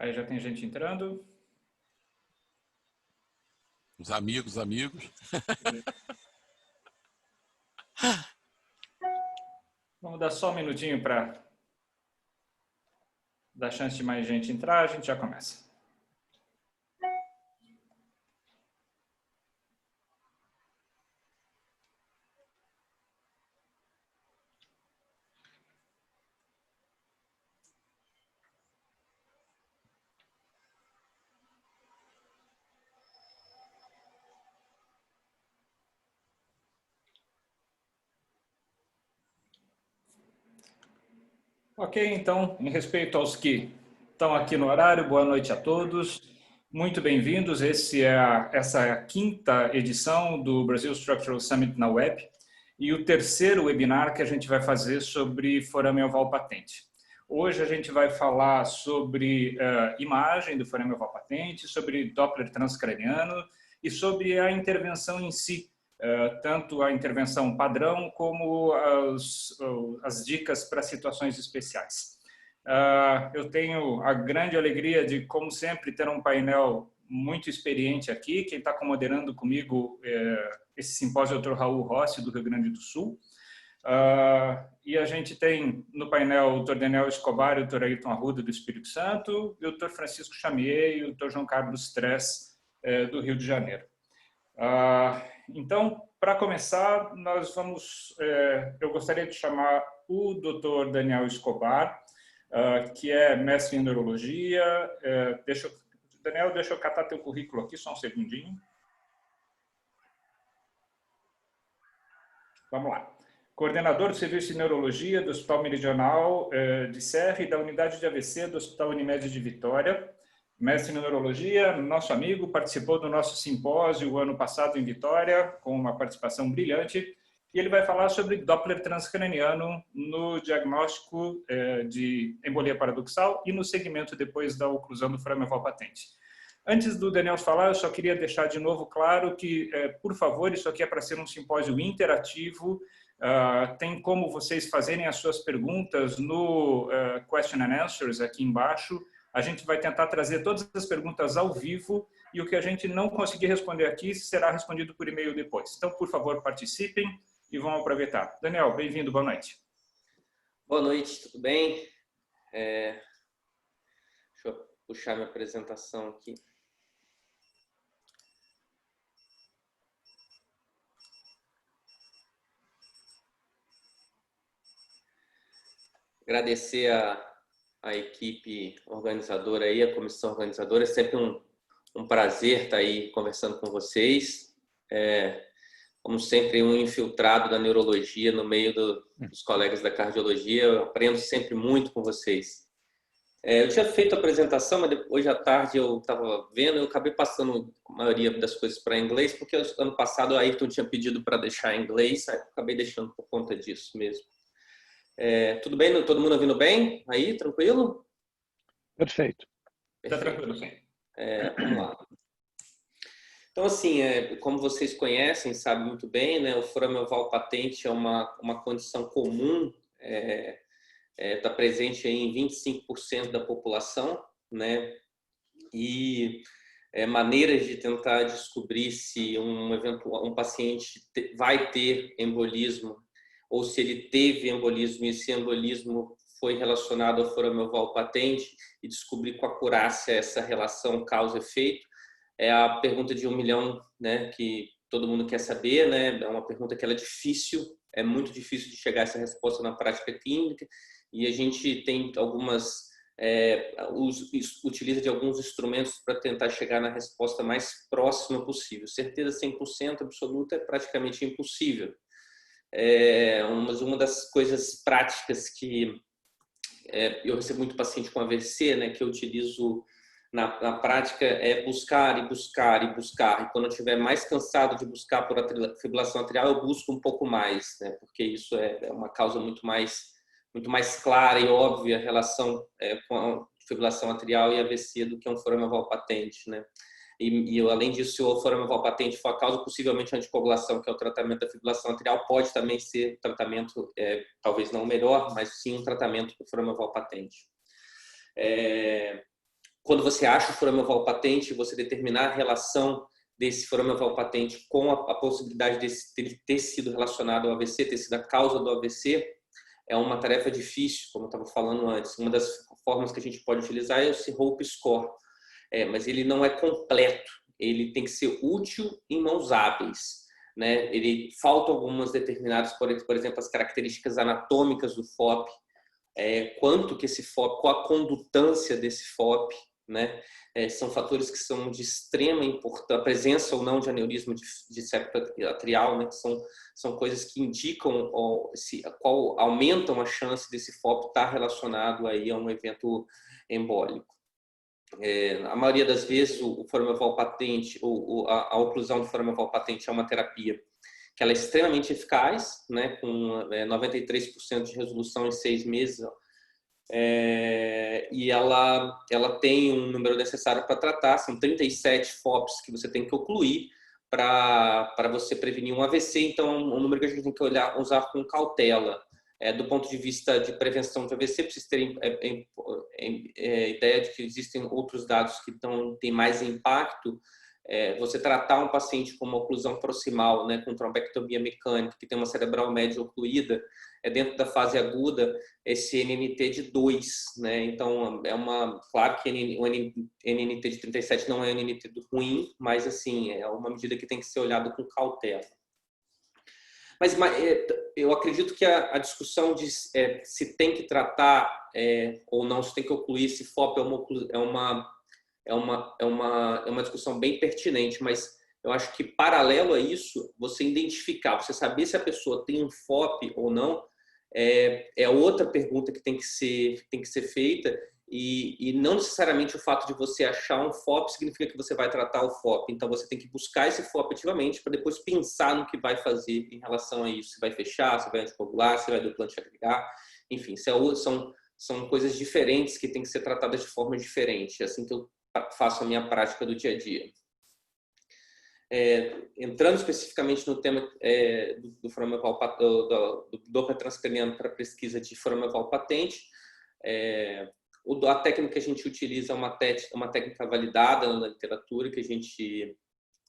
Aí já tem gente entrando. Os amigos. Vamos dar só um minutinho para dar chance de mais gente entrar, a gente já começa. Ok, então, em respeito aos que estão aqui no horário, boa noite a todos. Muito bem-vindos. Essa é a quinta edição do Brasil Structural Summit na Web e o terceiro webinar que a gente vai fazer sobre forame oval patente. Hoje a gente vai falar sobre imagem do forame oval patente, sobre Doppler transcraniano e sobre a intervenção em si, tanto a intervenção padrão como as dicas para situações especiais. Eu tenho a grande alegria de, como sempre, ter um painel muito experiente aqui. Quem está moderando comigo esse simpósio é o Dr. Raul Rossi, do Rio Grande do Sul. E a gente tem no painel o Dr. Daniel Escobar e o Dr. Ayrton Arruda, do Espírito Santo, e o Dr. Francisco Chamier e o Dr. João Carlos Stress, do Rio de Janeiro. Então, para começar, eu gostaria de chamar o Dr. Daniel Escobar, que é mestre em neurologia. Daniel, deixa eu catar teu currículo aqui, só um segundinho. Vamos lá. Coordenador do Serviço de Neurologia do Hospital Meridional de Serra e da Unidade de AVC do Hospital Unimed de Vitória. Mestre em neurologia, nosso amigo, participou do nosso simpósio o ano passado em Vitória, com uma participação brilhante, e ele vai falar sobre Doppler transcraniano no diagnóstico de embolia paradoxal e no segmento depois da oclusão do forame oval patente. Antes do Daniel falar, eu só queria deixar de novo claro que, por favor, isso aqui é para ser um simpósio interativo. Tem como vocês fazerem as suas perguntas no Question and Answers aqui embaixo. A gente vai tentar trazer todas as perguntas ao vivo e o que a gente não conseguir responder aqui será respondido por e-mail depois. Então, por favor, participem e vão aproveitar. Daniel, bem-vindo, boa noite. Boa noite, tudo bem? Deixa eu puxar minha apresentação aqui. Agradecer a equipe organizadora aí, a comissão organizadora. É sempre um prazer estar aí conversando com vocês. Como sempre, um infiltrado da neurologia no meio dos colegas da cardiologia. Eu aprendo sempre muito com vocês. Eu tinha feito a apresentação, mas hoje à tarde eu estava vendo, eu acabei passando a maioria das coisas para inglês, porque ano passado a Ayrton tinha pedido para deixar em inglês, aí eu acabei deixando por conta disso mesmo. Tudo bem? Todo mundo ouvindo bem? Aí, tranquilo? Perfeito. Está tranquilo, sim. Vamos lá. Então, assim, como vocês conhecem, sabem muito bem, né, o forame oval patente é uma condição comum, está presente em 25% da população, né, e maneiras de tentar descobrir se um paciente vai ter embolismo ou se ele teve embolismo e esse embolismo foi relacionado ao forame oval patente e descobrir com acurácia essa relação causa-efeito. É a pergunta de 1 milhão, né, que todo mundo quer saber, né? É uma pergunta que ela é difícil, é muito difícil de chegar a essa resposta na prática clínica e a gente tem utiliza de alguns instrumentos para tentar chegar na resposta mais próxima possível. Certeza 100% absoluta é praticamente impossível. Mas uma das coisas práticas que eu recebo muito paciente com AVC, né, que eu utilizo na prática é buscar e buscar e buscar. E quando eu estiver mais cansado de buscar por fibrilação atrial, eu busco um pouco mais, né, porque isso é uma causa muito mais clara e óbvia a relação com a fibrilação atrial e AVC do que um forame oval patente, né. E além disso, se o forame oval patente for a causa, possivelmente a anticoagulação, que é o tratamento da fibrilação atrial, pode também ser tratamento, talvez não o melhor, mas sim um tratamento do forame oval patente. quando você acha o forame oval patente, você determinar a relação desse forame oval patente com a possibilidade de ter sido relacionado ao AVC, ter sido a causa do AVC, é uma tarefa difícil, como eu estava falando antes. Uma das formas que a gente pode utilizar é esse HOPE Score, mas ele não é completo, ele tem que ser útil em mãos hábeis, né? Ele falta algumas determinadas, por exemplo, as características anatômicas do FOP, quanto que esse FOP, qual a condutância desse FOP, né? São fatores que são de extrema importância, a presença ou não de aneurisma de septo atrial, né? São coisas que indicam qual aumentam a chance desse FOP estar relacionado aí a um evento embólico. A maioria das vezes o forame oval patente, a oclusão do forame oval patente é uma terapia que ela é extremamente eficaz, né? Com 93% de resolução em 6 meses. E ela tem um número necessário para tratar, são 37 FOPs que você tem que ocluir para você prevenir um AVC, então é um número que a gente tem que usar com cautela. Do ponto de vista de prevenção de AVC, para vocês terem ideia de que existem outros dados que têm mais impacto, você tratar um paciente com uma oclusão proximal, né, com trombectomia mecânica, que tem uma cerebral média ocluída, dentro da fase aguda, esse NNT de 2, né? Então, claro que o NNT de 37 não é um NNT ruim, mas assim, é uma medida que tem que ser olhada com cautela. Mas eu acredito que a discussão de se tem que tratar ou não, se tem que ocluir esse FOP é uma discussão bem pertinente, mas eu acho que paralelo a isso, você identificar, você saber se a pessoa tem um FOP ou não, é outra pergunta que tem que ser feita, e não necessariamente o fato de você achar um FOP significa que você vai tratar o FOP. Então você tem que buscar esse FOP ativamente para depois pensar no que vai fazer em relação a isso. Se vai fechar, se vai anticoagular, se vai duplante agregar, enfim, são coisas diferentes que têm que ser tratadas de forma diferente. É assim que eu faço a minha prática do dia a dia. Entrando especificamente no tema do Doppler transcraniano para pesquisa de forame oval patente, a técnica que a gente utiliza é uma técnica validada na literatura, que a gente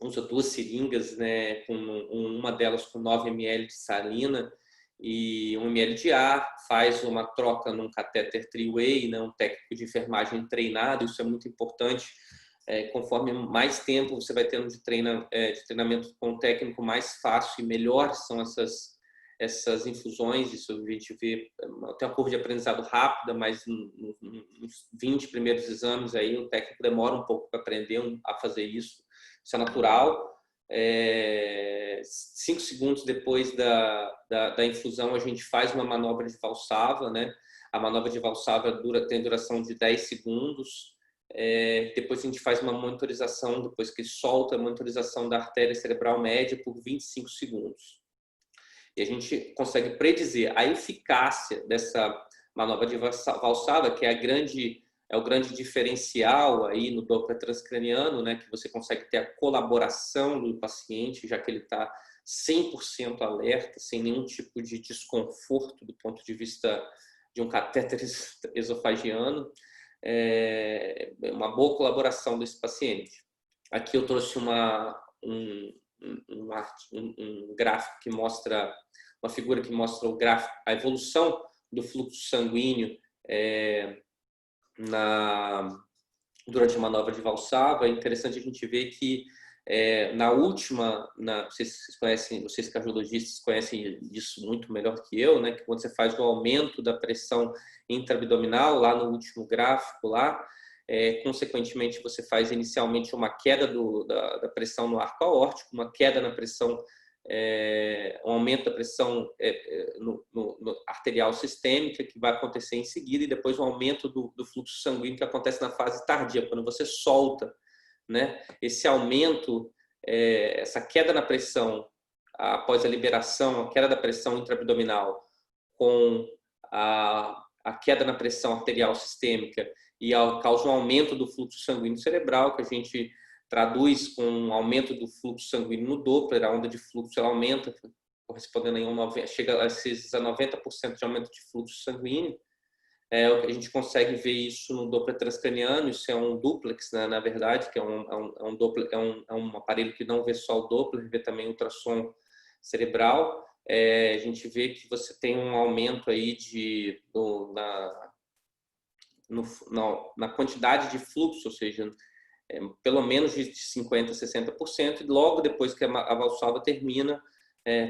usa 2 seringas, né, com uma delas com 9 ml de salina e 1 ml de ar, faz uma troca num catéter three-way, né, um técnico de enfermagem treinado. Isso é muito importante. Conforme mais tempo você vai tendo de treinamento com o técnico, mais fácil e melhor são essas infusões. Isso a gente vê, tem uma curva de aprendizado rápida, mas nos 20 primeiros exames aí o técnico demora um pouco para aprender a fazer isso. Isso é natural. 5 segundos depois da infusão, a gente faz uma manobra de Valsalva, né? A manobra de Valsalva tem duração de 10 segundos. Depois a gente faz uma monitorização, depois que solta a monitorização da artéria cerebral média por 25 segundos. E a gente consegue predizer a eficácia dessa manobra de Valsalva, que é o grande diferencial aí no Doppler transcraniano, né, que você consegue ter a colaboração do paciente, já que ele está 100% alerta, sem nenhum tipo de desconforto do ponto de vista de um catéter esofagiano. Uma boa colaboração desse paciente. Aqui eu trouxe um gráfico que mostra, uma figura que mostra a evolução do fluxo sanguíneo durante a manobra de Valsalva. É interessante a gente ver que vocês cardiologistas conhecem isso muito melhor que eu, né? Que quando você faz o aumento da pressão intraabdominal, lá no último gráfico, consequentemente você faz inicialmente uma queda da pressão no arco aórtico, uma queda na pressão, um aumento da pressão no arterial sistêmica, que vai acontecer em seguida, e depois um aumento do fluxo sanguíneo, que acontece na fase tardia, quando você solta, né? Esse aumento, essa queda na pressão após a liberação, a queda da pressão intraabdominal com a queda na pressão arterial sistêmica, e causa um aumento do fluxo sanguíneo cerebral, que a gente traduz com um aumento do fluxo sanguíneo no Doppler. A onda de fluxo ela aumenta, correspondendo a chega a 90% de aumento de fluxo sanguíneo. A gente consegue ver isso no Doppler transcraniano, isso é um duplex, né, na verdade, que é um aparelho que não vê só o Doppler, vê também o ultrassom cerebral. A gente vê que você tem um aumento aí na quantidade de fluxo, ou seja, pelo menos de 50% a 60%, e logo depois que a valsalva termina,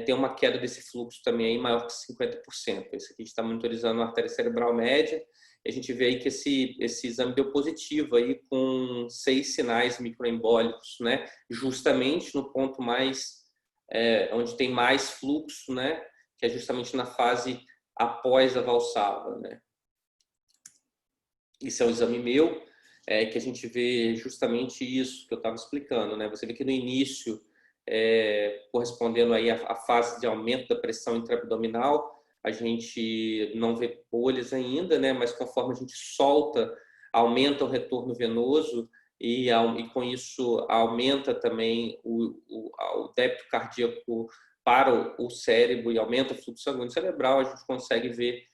tem uma queda desse fluxo também aí maior que 50%. Esse aqui a gente está monitorizando a artéria cerebral média, e a gente vê aí que esse exame deu positivo aí com 6 sinais microembólicos, né? Justamente no ponto mais, onde tem mais fluxo, né? Que é justamente na fase após a valsalva, né? Isso é um exame meu, que a gente vê justamente isso que eu estava explicando, né? Você vê que no início, correspondendo aí à fase de aumento da pressão intraabdominal, a gente não vê bolhas ainda, né? Mas conforme a gente solta, aumenta o retorno venoso e com isso aumenta também o débito cardíaco para o cérebro e aumenta o fluxo sanguíneo cerebral, a gente consegue ver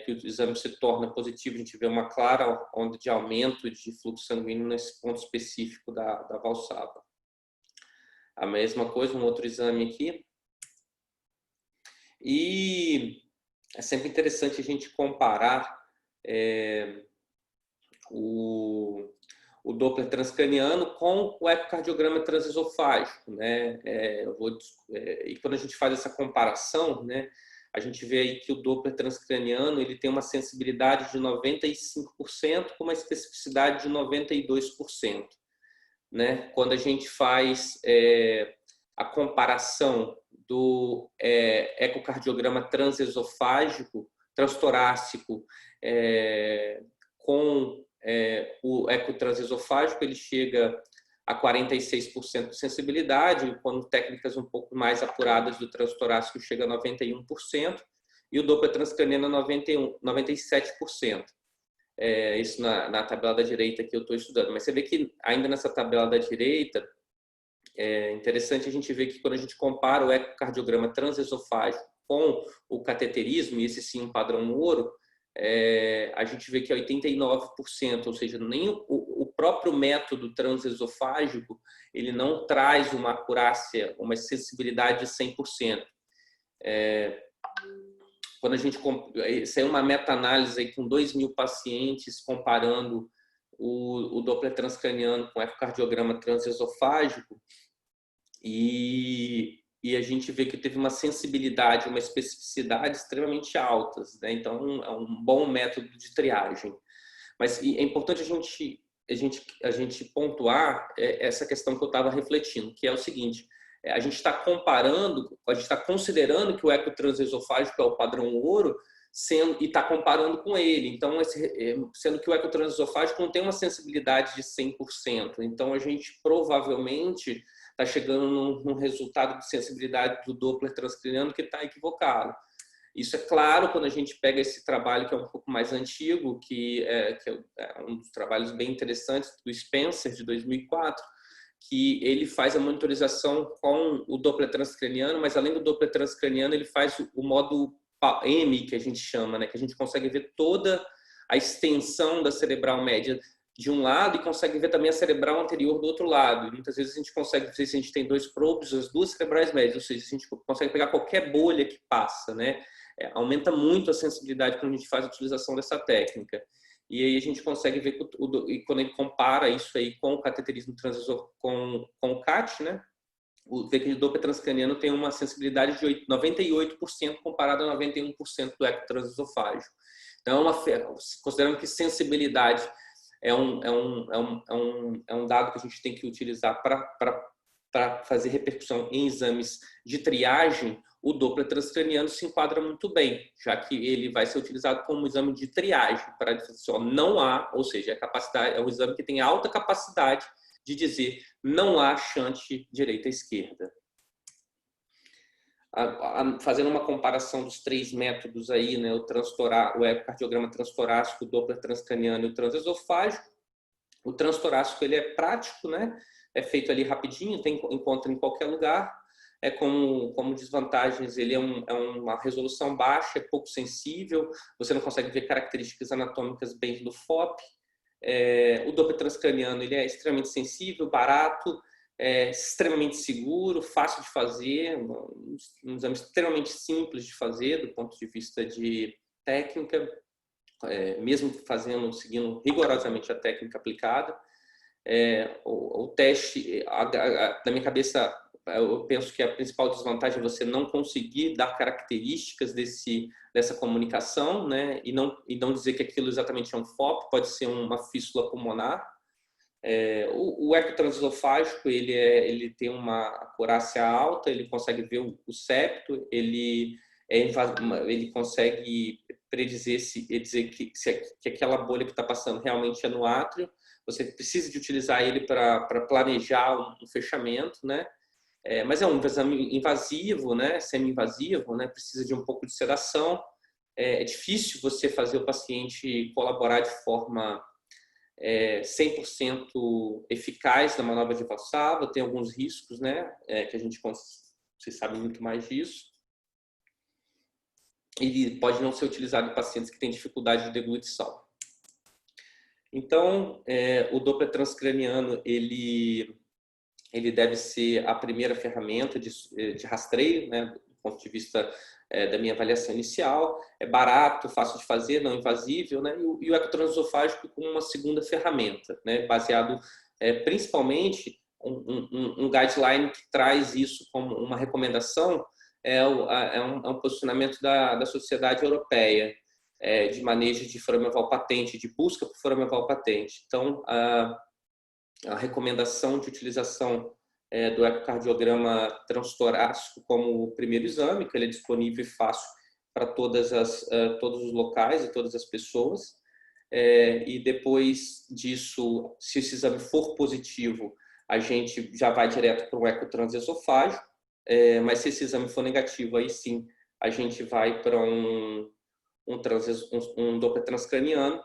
que o exame se torna positivo, a gente vê uma clara onda de aumento de fluxo sanguíneo nesse ponto específico da valsalva. A mesma coisa, um outro exame aqui. E é sempre interessante a gente comparar o Doppler transcraniano com o ecocardiograma transesofágico, né? E quando a gente faz essa comparação, né, a gente vê aí que o Doppler transcraniano ele tem uma sensibilidade de 95% com uma especificidade de 92%. Né? Quando a gente faz a comparação do ecocardiograma transesofágico, transtorácico, com o ecotransesofágico, ele chega a 46% de sensibilidade, quando técnicas um pouco mais apuradas do transtorácico chega a 91%, e o Doppler transcraniano a 97%. Isso na tabela da direita que eu estou estudando. Mas você vê que ainda nessa tabela da direita, é interessante a gente ver que quando a gente compara o ecocardiograma transesofágico com o cateterismo, e esse sim um padrão ouro, a gente vê que é 89%, ou seja, nem o próprio método transesofágico ele não traz uma acurácia, uma sensibilidade de 100%. Quando a gente saiu uma meta-análise aí com 2.000 pacientes comparando o Doppler transcraniano com o ecocardiograma transesofágico, e a gente vê que teve uma sensibilidade, uma especificidade extremamente altas, né? Então é um bom método de triagem. Mas é importante a gente pontuar essa questão que eu estava refletindo, que é o seguinte: a gente está comparando, a gente está considerando que o ecotransesofágico é o padrão ouro, e está comparando com ele. Então, sendo que o ecotransesofágico não tem uma sensibilidade de 100%. Então, a gente provavelmente está chegando num resultado de sensibilidade do Doppler transcraniano que está equivocado. Isso é claro quando a gente pega esse trabalho que é um pouco mais antigo, que é um dos trabalhos bem interessantes do Spencer, de 2004, que ele faz a monitorização com o Doppler transcraniano, mas além do Doppler transcraniano, ele faz o modo M, que a gente chama, né? Que a gente consegue ver toda a extensão da cerebral média de um lado e consegue ver também a cerebral anterior do outro lado. E muitas vezes a gente consegue ver se a gente tem dois probes, as duas cerebrais médias, ou seja, a gente consegue pegar qualquer bolha que passa, né? Aumenta muito a sensibilidade quando a gente faz a utilização dessa técnica. E aí a gente consegue ver, e quando ele compara isso aí com o cateterismo transesofágico, com o CAT, né? Vê que o Doppler transcraniano tem uma sensibilidade de 98% comparado a 91% do ecotransesofágico. Então, considerando que sensibilidade é um dado que a gente tem que utilizar para fazer repercussão em exames de triagem, o Doppler transcraniano se enquadra muito bem, já que ele vai ser utilizado como exame de triagem, para dizer assim, não há, ou seja, é um exame que tem alta capacidade de dizer não há shunt direita-esquerda. Fazendo uma comparação dos três métodos aí, né, o ecocardiograma transtorácico, o Doppler transcraniano e o transesofágico. O transtorácico ele é prático, né? É feito ali rapidinho, encontra em qualquer lugar. como desvantagens, ele é uma resolução baixa, é pouco sensível, você não consegue ver características anatômicas bem do FOP. O Doppler transcraniano ele é extremamente sensível, barato, extremamente seguro, fácil de fazer, um exame extremamente simples de fazer do ponto de vista de técnica, mesmo seguindo rigorosamente a técnica aplicada. O teste, na minha cabeça, eu penso que a principal desvantagem é você não conseguir dar características dessa comunicação, né? E não dizer que aquilo exatamente é um FOP, pode ser uma fístula pulmonar. O eco transesofágico ele tem uma acurácia alta, ele consegue ver o septo, ele consegue predizer dizer que aquela bolha que está passando realmente é no átrio. Você precisa de utilizar ele para planejar um fechamento, né? Mas é um exame invasivo, né? Semi-invasivo, né? Precisa de um pouco de sedação. É difícil você fazer o paciente colaborar de forma 100% eficaz na manobra de Valsalva. Tem alguns riscos, né? Que vocês sabem muito mais disso. Ele pode não ser utilizado em pacientes que têm dificuldade de deglutição. Então, o Doppler transcraniano ele deve ser a primeira ferramenta de rastreio, né, do ponto de vista da minha avaliação inicial. É barato, fácil de fazer, não invasível, né, e o eco transesofágico como uma segunda ferramenta, né, baseado principalmente um guideline que traz isso como uma recomendação, um posicionamento da Sociedade Europeia de manejo de forame oval patente, de busca por forame oval patente. Então, a recomendação de utilização do ecocardiograma transtorácico como o primeiro exame, que ele é disponível e fácil para todos os locais e todas as pessoas. E depois disso, se esse exame for positivo, a gente já vai direto para o eco transesofágico. Mas se esse exame for negativo, aí sim a gente vai para um Doppler transcraniano.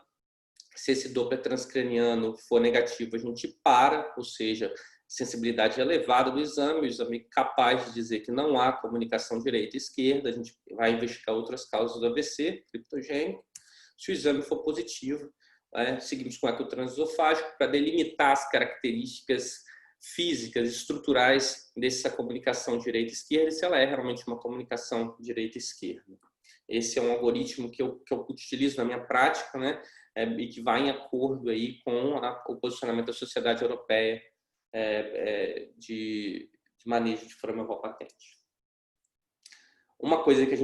Se esse Doppler transcraniano for negativo, a gente para, ou seja, sensibilidade elevada do exame, o exame capaz de dizer que não há comunicação direita e esquerda, a gente vai investigar outras causas do AVC criptogênico. Se o exame for positivo, seguimos com o eco transesofágico para delimitar as características físicas, estruturais dessa comunicação direita-esquerda, e se ela é realmente uma comunicação direita-esquerda. Esse é um algoritmo que eu utilizo na minha prática, né? E que vai em acordo aí com o posicionamento da Sociedade Europeia de manejo de forame oval patente. Uma coisa que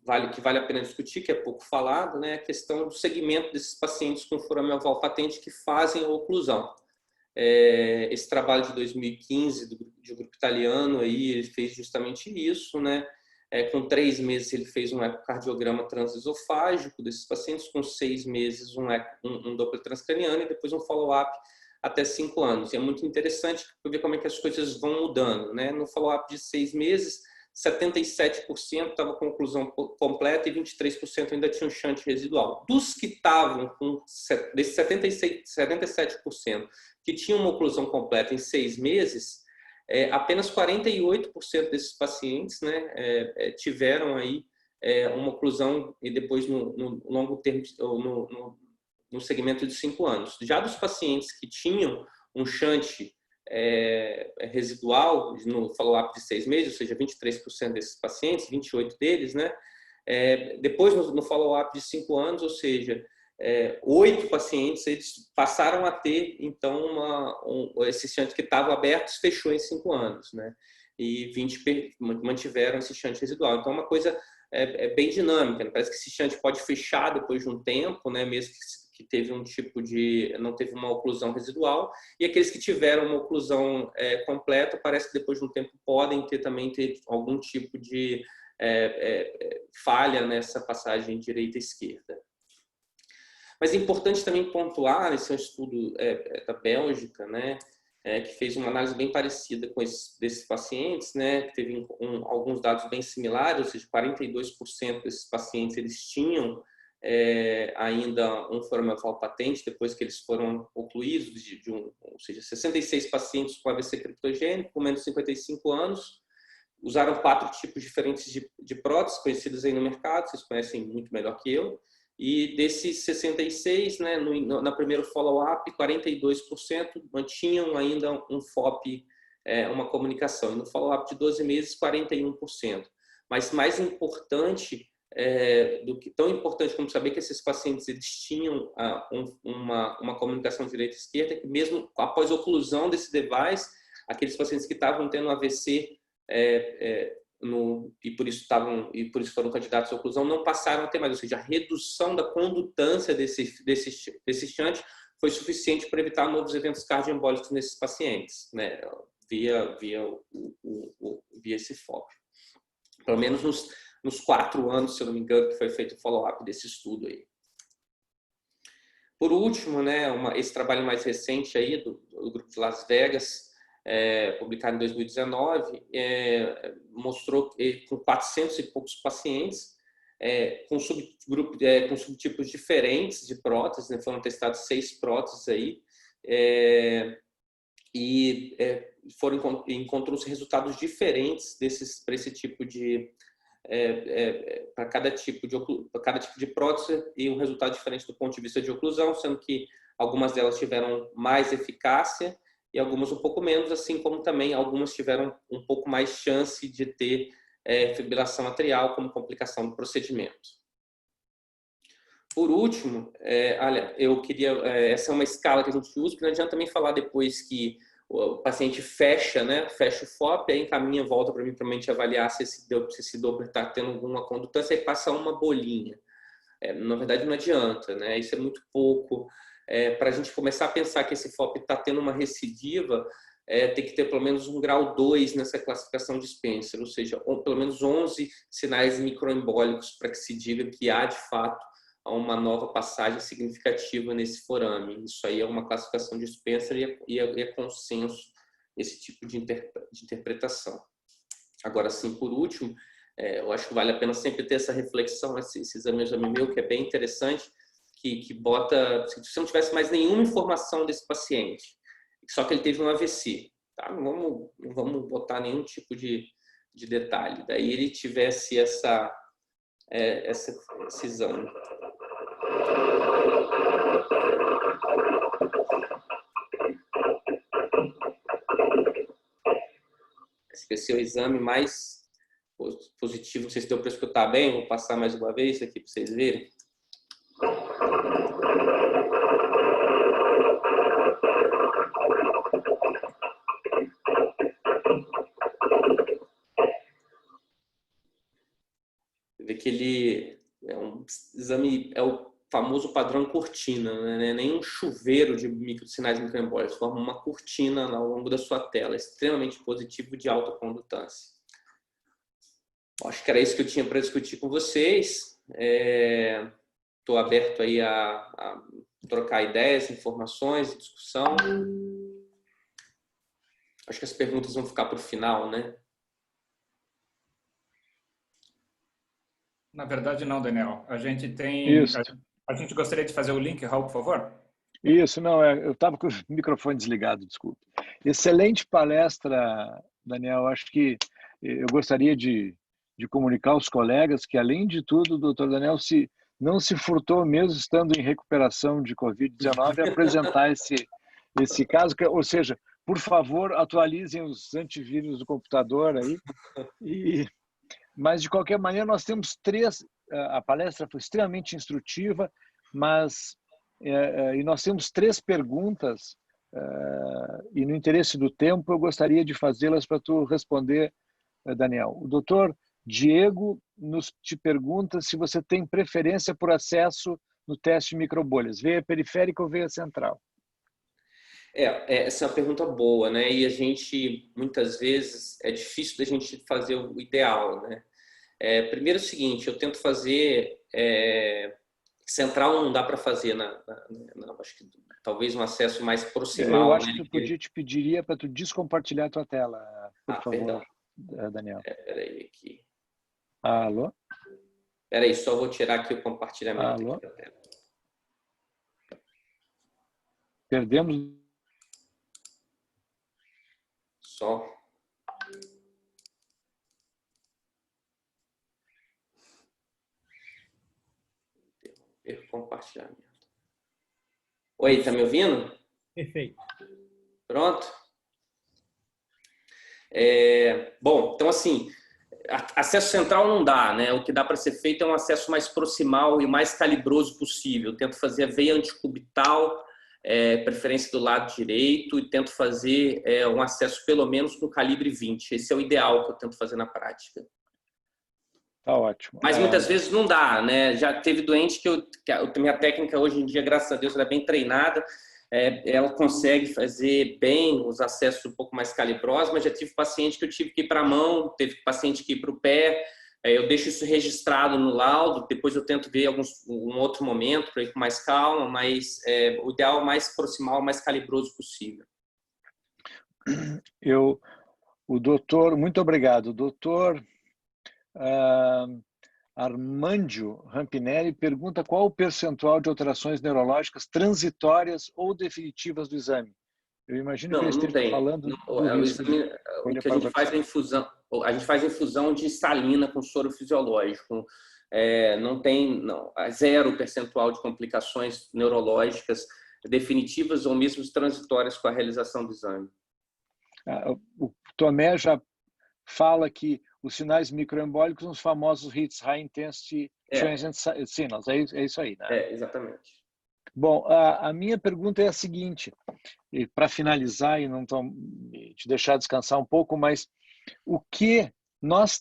vale a pena discutir, que é pouco falado, né, é a questão do segmento desses pacientes com forame oval patente que fazem a oclusão. Esse trabalho de 2015 de um grupo italiano aí, ele fez justamente isso, né? Com 3 meses ele fez um ecocardiograma transesofágico desses pacientes, com 6 meses um Doppler transcraniano e depois um follow-up até 5 anos. E é muito interessante ver como é que as coisas vão mudando, né? No follow-up de 6 meses, 77% estava com oclusão completa e 23% ainda tinha um shunt residual. Dos que estavam desses 77% que tinham uma oclusão completa em 6 meses, apenas 48% desses pacientes, né, tiveram aí uma oclusão e depois no longo termo, no segmento de 5 anos. Já dos pacientes que tinham um shunt residual no follow-up de 6 meses, ou seja, 23% desses pacientes, 28 deles, né, depois no follow-up de 5 anos, ou seja, 8 pacientes eles passaram a ter então esse shunt que estava aberto fechou em 5 anos, né? E 20 mantiveram esse shunt residual. Então uma coisa bem dinâmica, né? Parece que esse shunt pode fechar depois de um tempo, né? Mesmo que teve não teve uma oclusão residual, e aqueles que tiveram uma oclusão completa, parece que depois de um tempo podem ter algum tipo de falha nessa passagem direita-esquerda. Mas é importante também pontuar, esse é um estudo da Bélgica, né, que fez uma análise bem parecida com desses pacientes, né, que teve alguns dados bem similares, ou seja, 42% desses pacientes eles tinham ainda um forame oval patente depois que eles foram ocluídos, ou seja, 66 pacientes com AVC criptogênico, com menos de 55 anos, Usaram 4 tipos diferentes de próteses, conhecidas aí no mercado, vocês conhecem muito melhor que eu. E desses 66, né, na primeiro follow-up, 42% mantinham ainda um FOP, uma comunicação. E no follow-up de 12 meses, 41%. Mas mais importante, tão importante como saber que esses pacientes eles tinham uma comunicação direita-esquerda, que mesmo após a oclusão desse device, aqueles pacientes que estavam tendo AVC e por isso foram candidatos à oclusão, não passaram a ter mais, ou seja, a redução da condutância desse shunt foi suficiente para evitar novos eventos cardioembólicos nesses pacientes, né, via esse FOP. Pelo menos nos 4 anos, se eu não me engano, que foi feito o follow-up desse estudo aí. Por último, né, esse trabalho mais recente aí do grupo de Las Vegas, publicado em 2019, mostrou que com 400 e poucos pacientes, com subtipos diferentes de próteses, né, foram testados 6 próteses aí, encontrou-se resultados diferentes para esse tipo de para cada tipo de prótese e um resultado diferente do ponto de vista de oclusão, sendo que algumas delas tiveram mais eficácia e algumas um pouco menos, assim como também algumas tiveram um pouco mais chance de ter fibrilação atrial como complicação do procedimento. Por último, eu queria, essa é uma escala que a gente usa, que não adianta também falar depois que o paciente fecha o FOP, aí encaminha, volta para mim para a gente avaliar se esse Doppler está tendo alguma condutância, e passa uma bolinha. Na verdade, não adianta, né? Isso é muito pouco. Para a gente começar a pensar que esse FOP está tendo uma recidiva, tem que ter pelo menos um grau 2 nessa classificação de Spencer, ou seja, pelo menos 11 sinais microembólicos para que se diga que há, de fato, uma nova passagem significativa nesse forame. Isso aí é uma classificação de Spencer e é consenso esse tipo de interpretação. Agora, sim, por último, eu acho que vale a pena sempre ter essa reflexão, esse exame meu, que é bem interessante, que bota, se você não tivesse mais nenhuma informação desse paciente, só que ele teve um AVC, tá? Não vamos botar nenhum tipo de detalhe. Daí ele tivesse esse exame. Esse vai ser o exame mais positivo. Não sei se deu para escutar bem, vou passar mais uma vez aqui para vocês verem. Vê que ele é um exame, é o famoso padrão cortina, né? Nem um chuveiro de sinais microembólicos, forma uma cortina ao longo da sua tela, extremamente positivo, de alta condutância. Acho que era isso que eu tinha para discutir com vocês. Estou aberto aí a trocar ideias, informações, discussão. Acho que as perguntas vão ficar para o final, né? Na verdade, não, Daniel. A gente tem... Isso. A gente gostaria de fazer o link, Raul, por favor? Isso, não, eu estava com o microfone desligado, desculpa. Excelente palestra, Daniel. Acho que eu gostaria de comunicar aos colegas que, além de tudo, o doutor Daniel não se furtou, mesmo estando em recuperação de Covid-19, a apresentar esse caso. Ou seja, por favor, atualizem os antivírus do computador aí. Mas, de qualquer maneira, nós temos 3... A palestra foi extremamente instrutiva, mas... e nós temos 3 perguntas, e no interesse do tempo eu gostaria de fazê-las para tu responder, Daniel. O doutor Diego te pergunta se você tem preferência por acesso no teste de microbolhas, veia periférica ou veia central. Essa é uma pergunta boa, né? E a gente, muitas vezes, é difícil da gente fazer o ideal, né? Primeiro é o seguinte, eu tento fazer... Central não dá para fazer, acho que talvez um acesso mais proximal. Eu acho que eu te pediria para tu descompartilhar a tua tela, por favor, perdão. Daniel. Peraí aqui. Alô? Peraí, só vou tirar aqui o compartilhamento. Alô? Aqui da tela. Perdemos. Só. compartilhamento. Oi, tá me ouvindo? Perfeito. Pronto? Bom, então assim, acesso central não dá, né? O que dá para ser feito é um acesso mais proximal e o mais calibroso possível. Eu tento fazer a veia anticubital, preferência do lado direito, e tento fazer um acesso pelo menos com calibre 20. Esse é o ideal que eu tento fazer na prática. Tá ótimo. Mas muitas vezes não dá, né? Já teve doente que minha técnica hoje em dia, graças a Deus, ela é bem treinada. Ela consegue fazer bem os acessos um pouco mais calibrosos, mas já tive paciente que eu tive que ir para a mão, teve paciente que ir para o pé. Eu deixo isso registrado no laudo, depois eu tento ver um outro momento para ir com mais calma, mas o ideal é mais proximal, mais calibroso possível. O doutor, muito obrigado. O doutor Armandio Rampinelli pergunta qual o percentual de alterações neurológicas transitórias ou definitivas do exame. Eu imagino que ele esteja falando do risco. O que a gente faz é infusão. A gente faz infusão de salina com soro fisiológico. Não tem zero percentual de complicações neurológicas definitivas ou mesmo transitórias com a realização do exame. O Tomé já fala que os sinais microembólicos são os famosos HITS, High Intensity Transient Signals. É isso aí, né? Exatamente. Bom, a minha pergunta é a seguinte, para finalizar e não te deixar descansar um pouco, mas o que nós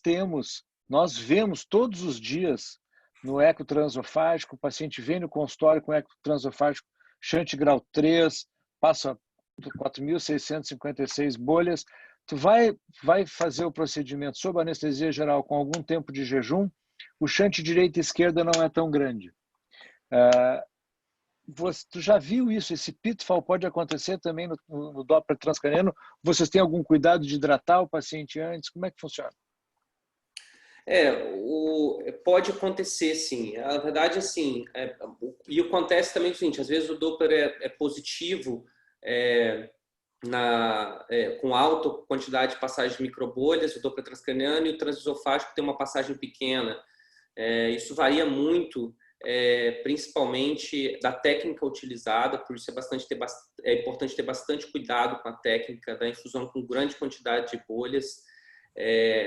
vemos todos os dias no eco transofágico, o paciente vem no consultório com eco transofágico shunt grau 3, passa 4.656 bolhas, tu vai fazer o procedimento sob anestesia geral com algum tempo de jejum, o shunt direita e esquerda não é tão grande. Tu já viu isso? Esse pitfall pode acontecer também no Doppler transcraniano? Vocês têm algum cuidado de hidratar o paciente antes? Como é que funciona? Pode acontecer, sim. Na verdade, assim, e acontece também o seguinte, às vezes o Doppler é positivo com alta quantidade de passagem de microbolhas, o Doppler transcraniano, e o transesofágico tem uma passagem pequena. Isso varia muito, principalmente da técnica utilizada, por isso é importante ter bastante cuidado com a técnica da infusão com grande quantidade de bolhas.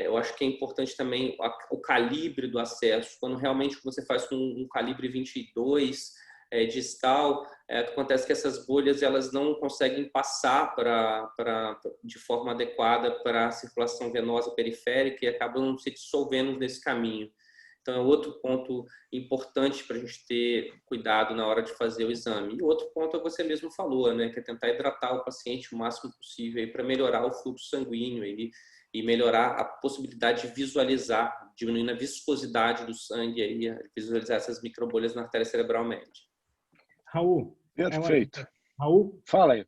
Eu acho que é importante também o calibre do acesso. Quando realmente você faz com um calibre 22 distal, acontece que essas bolhas elas não conseguem passar de forma adequada para a circulação venosa periférica e acabam se dissolvendo nesse caminho. Então, é outro ponto importante para a gente ter cuidado na hora de fazer o exame. E outro ponto é você mesmo falou, né, que é tentar hidratar o paciente o máximo possível para melhorar o fluxo sanguíneo e melhorar a possibilidade de visualizar, diminuindo a viscosidade do sangue, visualizar essas microbolhas na artéria cerebral média. Raul. Perfeito. Raul? Fala aí.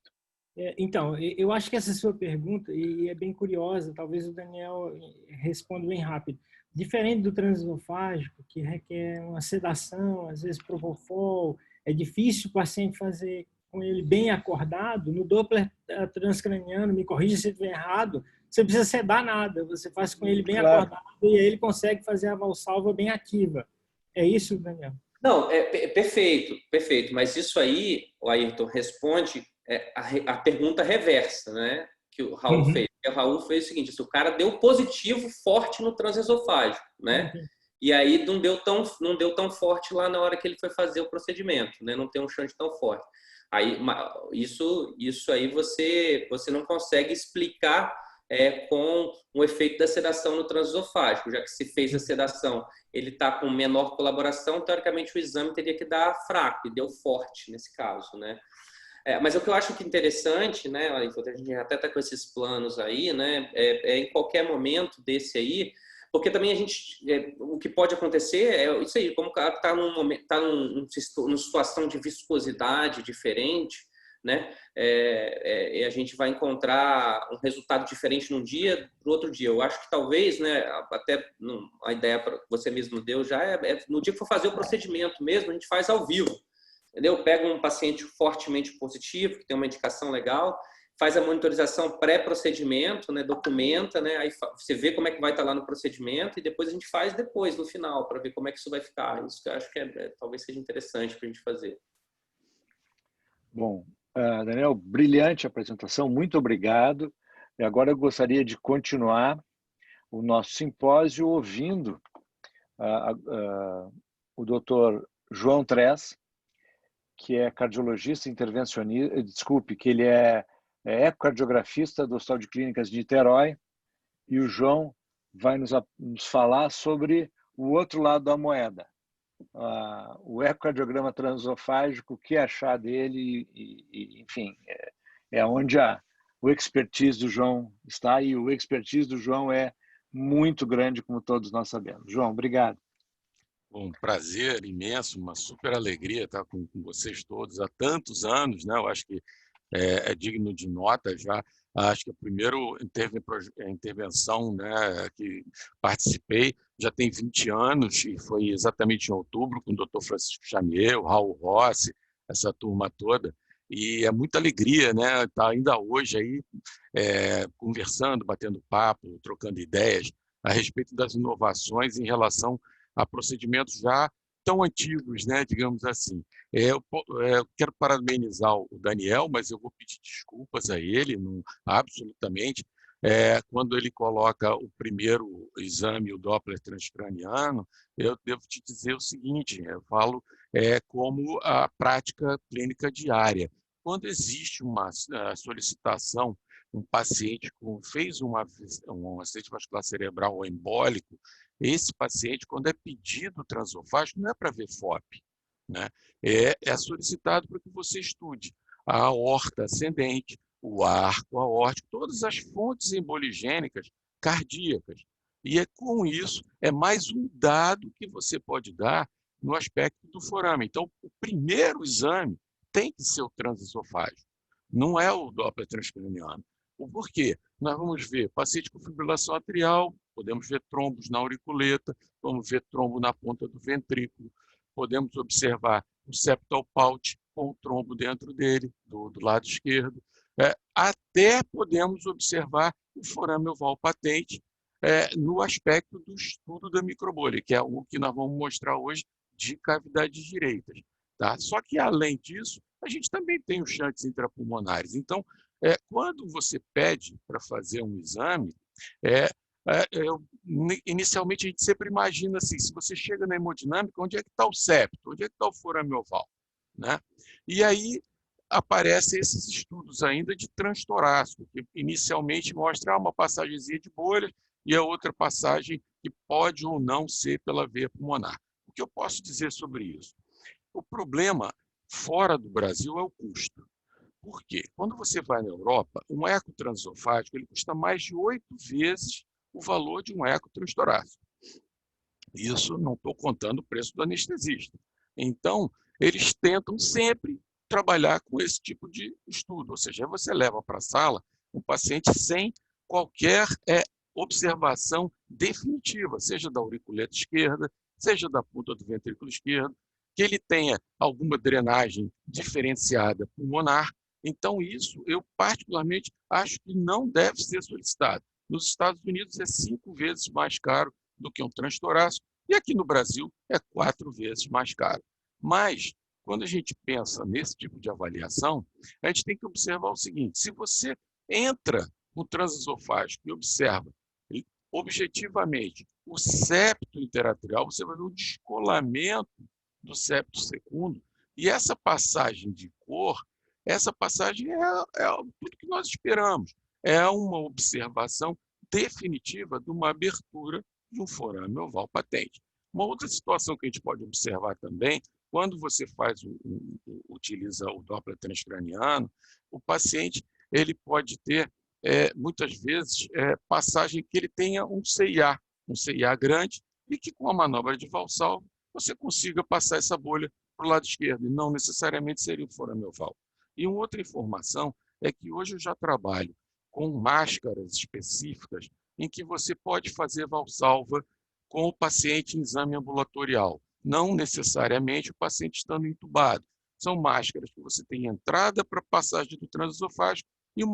Então, eu acho que essa sua pergunta e é bem curiosa, talvez o Daniel responda bem rápido. Diferente do transesofágico, que requer uma sedação, às vezes propofol, é difícil o paciente fazer com ele bem acordado. No Doppler transcraniano, me corrija se eu estiver errado, você não precisa sedar nada, você faz com ele bem acordado e aí ele consegue fazer a valsalva bem ativa. É isso, Daniel? Não, perfeito, perfeito. Mas isso aí, o Ayrton, responde a pergunta reversa, né? Que o Raul fez. O Raul fez o seguinte: se o cara deu positivo forte no transesofágico, né? E aí não deu tão forte lá na hora que ele foi fazer o procedimento, né? Não tem um shunt tão forte. Aí isso aí você não consegue explicar com o efeito da sedação no transesofágico, já que se fez a sedação, ele está com menor colaboração, teoricamente o exame teria que dar fraco, e deu forte nesse caso, né? Mas o que eu acho que interessante, né, a gente até está com esses planos aí, né, em qualquer momento desse aí, porque também a gente, o que pode acontecer é isso aí, como o cara está numa situação de viscosidade diferente, né? A gente vai encontrar um resultado diferente num dia para o outro dia. Eu acho que talvez, né, até a ideia que você mesmo deu já no dia que for fazer o procedimento mesmo, a gente faz ao vivo. Entendeu? Pega um paciente fortemente positivo, que tem uma indicação legal, faz a monitorização pré-procedimento, né, documenta, né, aí você vê como é que vai estar lá no procedimento e depois a gente faz depois, no final, para ver como é que isso vai ficar. Isso que eu acho que talvez seja interessante para a gente fazer. Bom, Daniel, brilhante apresentação, muito obrigado. E agora eu gostaria de continuar o nosso simpósio ouvindo o Dr. João Tres, que é cardiologista intervencionista, desculpe, que ele é ecocardiografista do Hospital de Clínicas de Niterói, e o João vai nos falar sobre o outro lado da moeda, o ecocardiograma transesofágico, o que achar dele, enfim, é onde o expertise do João está, e o expertise do João é muito grande, como todos nós sabemos. João, obrigado. Um prazer imenso, uma super alegria estar com vocês todos há tantos anos, né? Eu acho que é digno de nota já. Acho que a primeira intervenção, né, que participei já tem 20 anos e foi exatamente em outubro com o Dr. Francisco Chamier, o Raul Rossi, essa turma toda. E é muita alegria, né, estar ainda hoje aí conversando, batendo papo, trocando ideias a respeito das inovações em relação a procedimentos já tão antigos, né, digamos assim. Eu quero parabenizar o Daniel, mas eu vou pedir desculpas a ele, absolutamente, quando ele coloca o primeiro exame, o Doppler transcraniano, eu devo te dizer o seguinte, eu falo como a prática clínica diária. Quando existe uma solicitação, um paciente fez um acidente vascular cerebral ou embólico, esse paciente, quando é pedido transesofágico, não é para ver FOP, né? É solicitado para que você estude a aorta ascendente, o arco aórtico, todas as fontes emboligênicas cardíacas. E com isso, é mais um dado que você pode dar no aspecto do forame. Então, o primeiro exame tem que ser o transesofágico, não é o Doppler transcraniano. O porquê? Nós vamos ver paciente com fibrilação atrial, podemos ver trombos na auriculeta, vamos ver trombo na ponta do ventrículo, podemos observar o septal pouch com o trombo dentro dele, do lado esquerdo. Até podemos observar o forame oval patente no aspecto do estudo da microbolha, que é o que nós vamos mostrar hoje de cavidades direitas. Tá? Só que, além disso, a gente também tem os shunts intrapulmonares. Então, quando você pede para fazer um exame, inicialmente a gente sempre imagina assim, se você chega na hemodinâmica, onde é que está o septo? Onde é que está o forame oval? Né? E aí aparecem esses estudos ainda de transtorácico, que inicialmente mostra uma passagemzinha de bolha e a outra passagem que pode ou não ser pela veia pulmonar. O que eu posso dizer sobre isso? O problema fora do Brasil é o custo. Por quê? Quando você vai na Europa, um eco transesofágico ele custa mais de 8 vezes o valor de um eco transtorácico. Isso não estou contando o preço do anestesista. Então, eles tentam sempre trabalhar com esse tipo de estudo, ou seja, você leva para a sala um paciente sem qualquer observação definitiva, seja da auriculeta esquerda, seja da ponta do ventrículo esquerdo, que ele tenha alguma drenagem diferenciada pulmonar. Então, isso eu particularmente acho que não deve ser solicitado. Nos Estados Unidos é 5 vezes mais caro do que um transtorácico e aqui no Brasil é 4 vezes mais caro. Mas, quando a gente pensa nesse tipo de avaliação, a gente tem que observar o seguinte, se você entra no transesofágico e observa objetivamente o septo interatrial, você vai ver o descolamento do septo secundo, e essa passagem de cor, essa passagem é tudo que nós esperamos. É uma observação definitiva de uma abertura de um forame oval patente. Uma outra situação que a gente pode observar também, quando você utiliza o Doppler transcraniano, o paciente ele pode ter, muitas vezes, passagem que ele tenha um CIA grande, e que com a manobra de Valsalva você consiga passar essa bolha para o lado esquerdo, e não necessariamente seria o forame oval. E uma outra informação é que hoje eu já trabalho com máscaras específicas em que você pode fazer Valsalva com o paciente em exame ambulatorial, não necessariamente o paciente estando entubado. São máscaras que você tem entrada para passagem do transesofágico e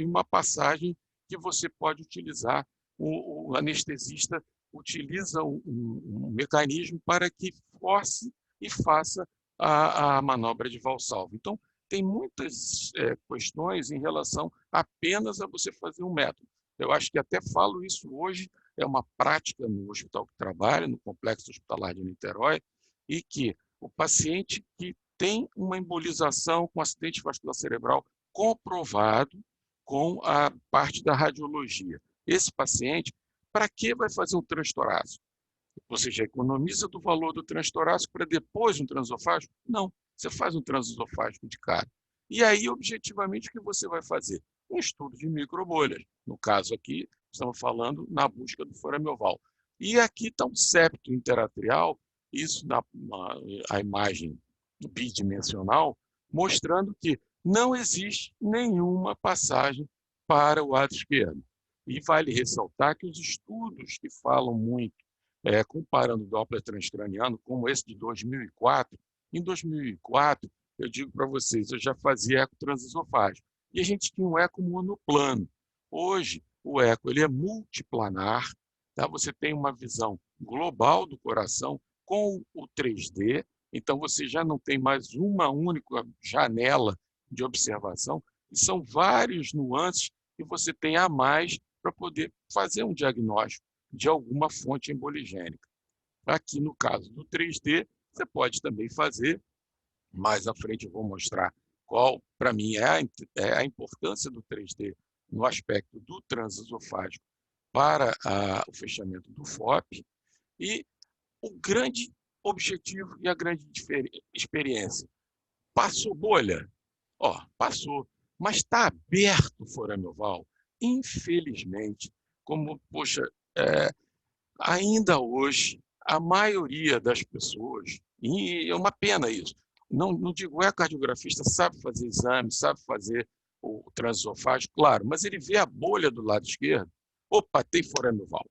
uma passagem que você pode utilizar. O anestesista utiliza um mecanismo para que force e faça a manobra de valsalva. Então, tem muitas questões em relação apenas a você fazer um método. Eu acho que até falo isso hoje, é uma prática no hospital que trabalho, no Complexo Hospitalar de Niterói, e que o paciente que tem uma embolização com acidente vascular cerebral comprovado com a parte da radiologia. Esse paciente, para que vai fazer um transtorácico? Você já economiza do valor do transtorácico para depois um transesofágico? Não, você faz um transesofágico de cara. E aí, objetivamente, o que você vai fazer? Um estudo de microbolhas. No caso aqui, estamos falando na busca do forame oval. E aqui está um septo interatrial, isso a imagem bidimensional, mostrando que não existe nenhuma passagem para o lado esquerdo. E vale ressaltar que os estudos que falam muito, comparando o Doppler transcraniano, como esse de 2004, em 2004, eu digo para vocês, eu já fazia eco transesofágico, e a gente tinha um eco monoplano. Hoje, o eco ele é multiplanar, tá? Você tem uma visão global do coração com o 3D, então você já não tem mais uma única janela de observação, e são vários nuances que você tem a mais para poder fazer um diagnóstico de alguma fonte emboligênica. Aqui no caso do 3D, você pode também fazer, mais à frente eu vou mostrar qual, para mim, é a importância do 3D no aspecto do transesofágico para o fechamento do FOP, e o grande objetivo e a grande experiência. Passou bolha? Passou, mas está aberto o forame oval. Infelizmente, como, poxa, ainda hoje, a maioria das pessoas, e é uma pena isso, não digo cardiografista, sabe fazer exame, sabe fazer o transesofágico, claro, mas ele vê a bolha do lado esquerdo, opa, tem forame oval.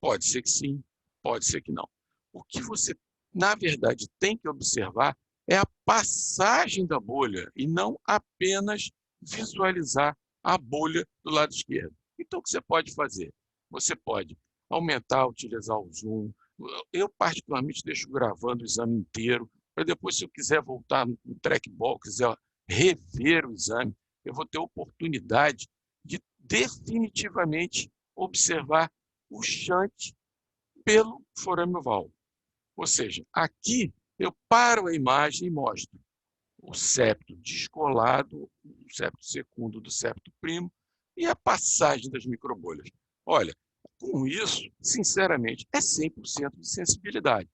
Pode ser que sim, pode ser que não. O que você, na verdade, tem que observar é a passagem da bolha e não apenas visualizar a bolha do lado esquerdo. Então, o que você pode fazer? Você pode aumentar, utilizar o zoom. Eu, particularmente, deixo gravando o exame inteiro, para depois, se eu quiser voltar no trackball, quiser rever o exame, eu vou ter oportunidade de definitivamente observar o shunt pelo forame oval. Ou seja, aqui eu paro a imagem e mostro o septo descolado, o septo secundo do septo primo e a passagem das microbolhas. Olha, com isso, sinceramente, é 100% de sensibilidade.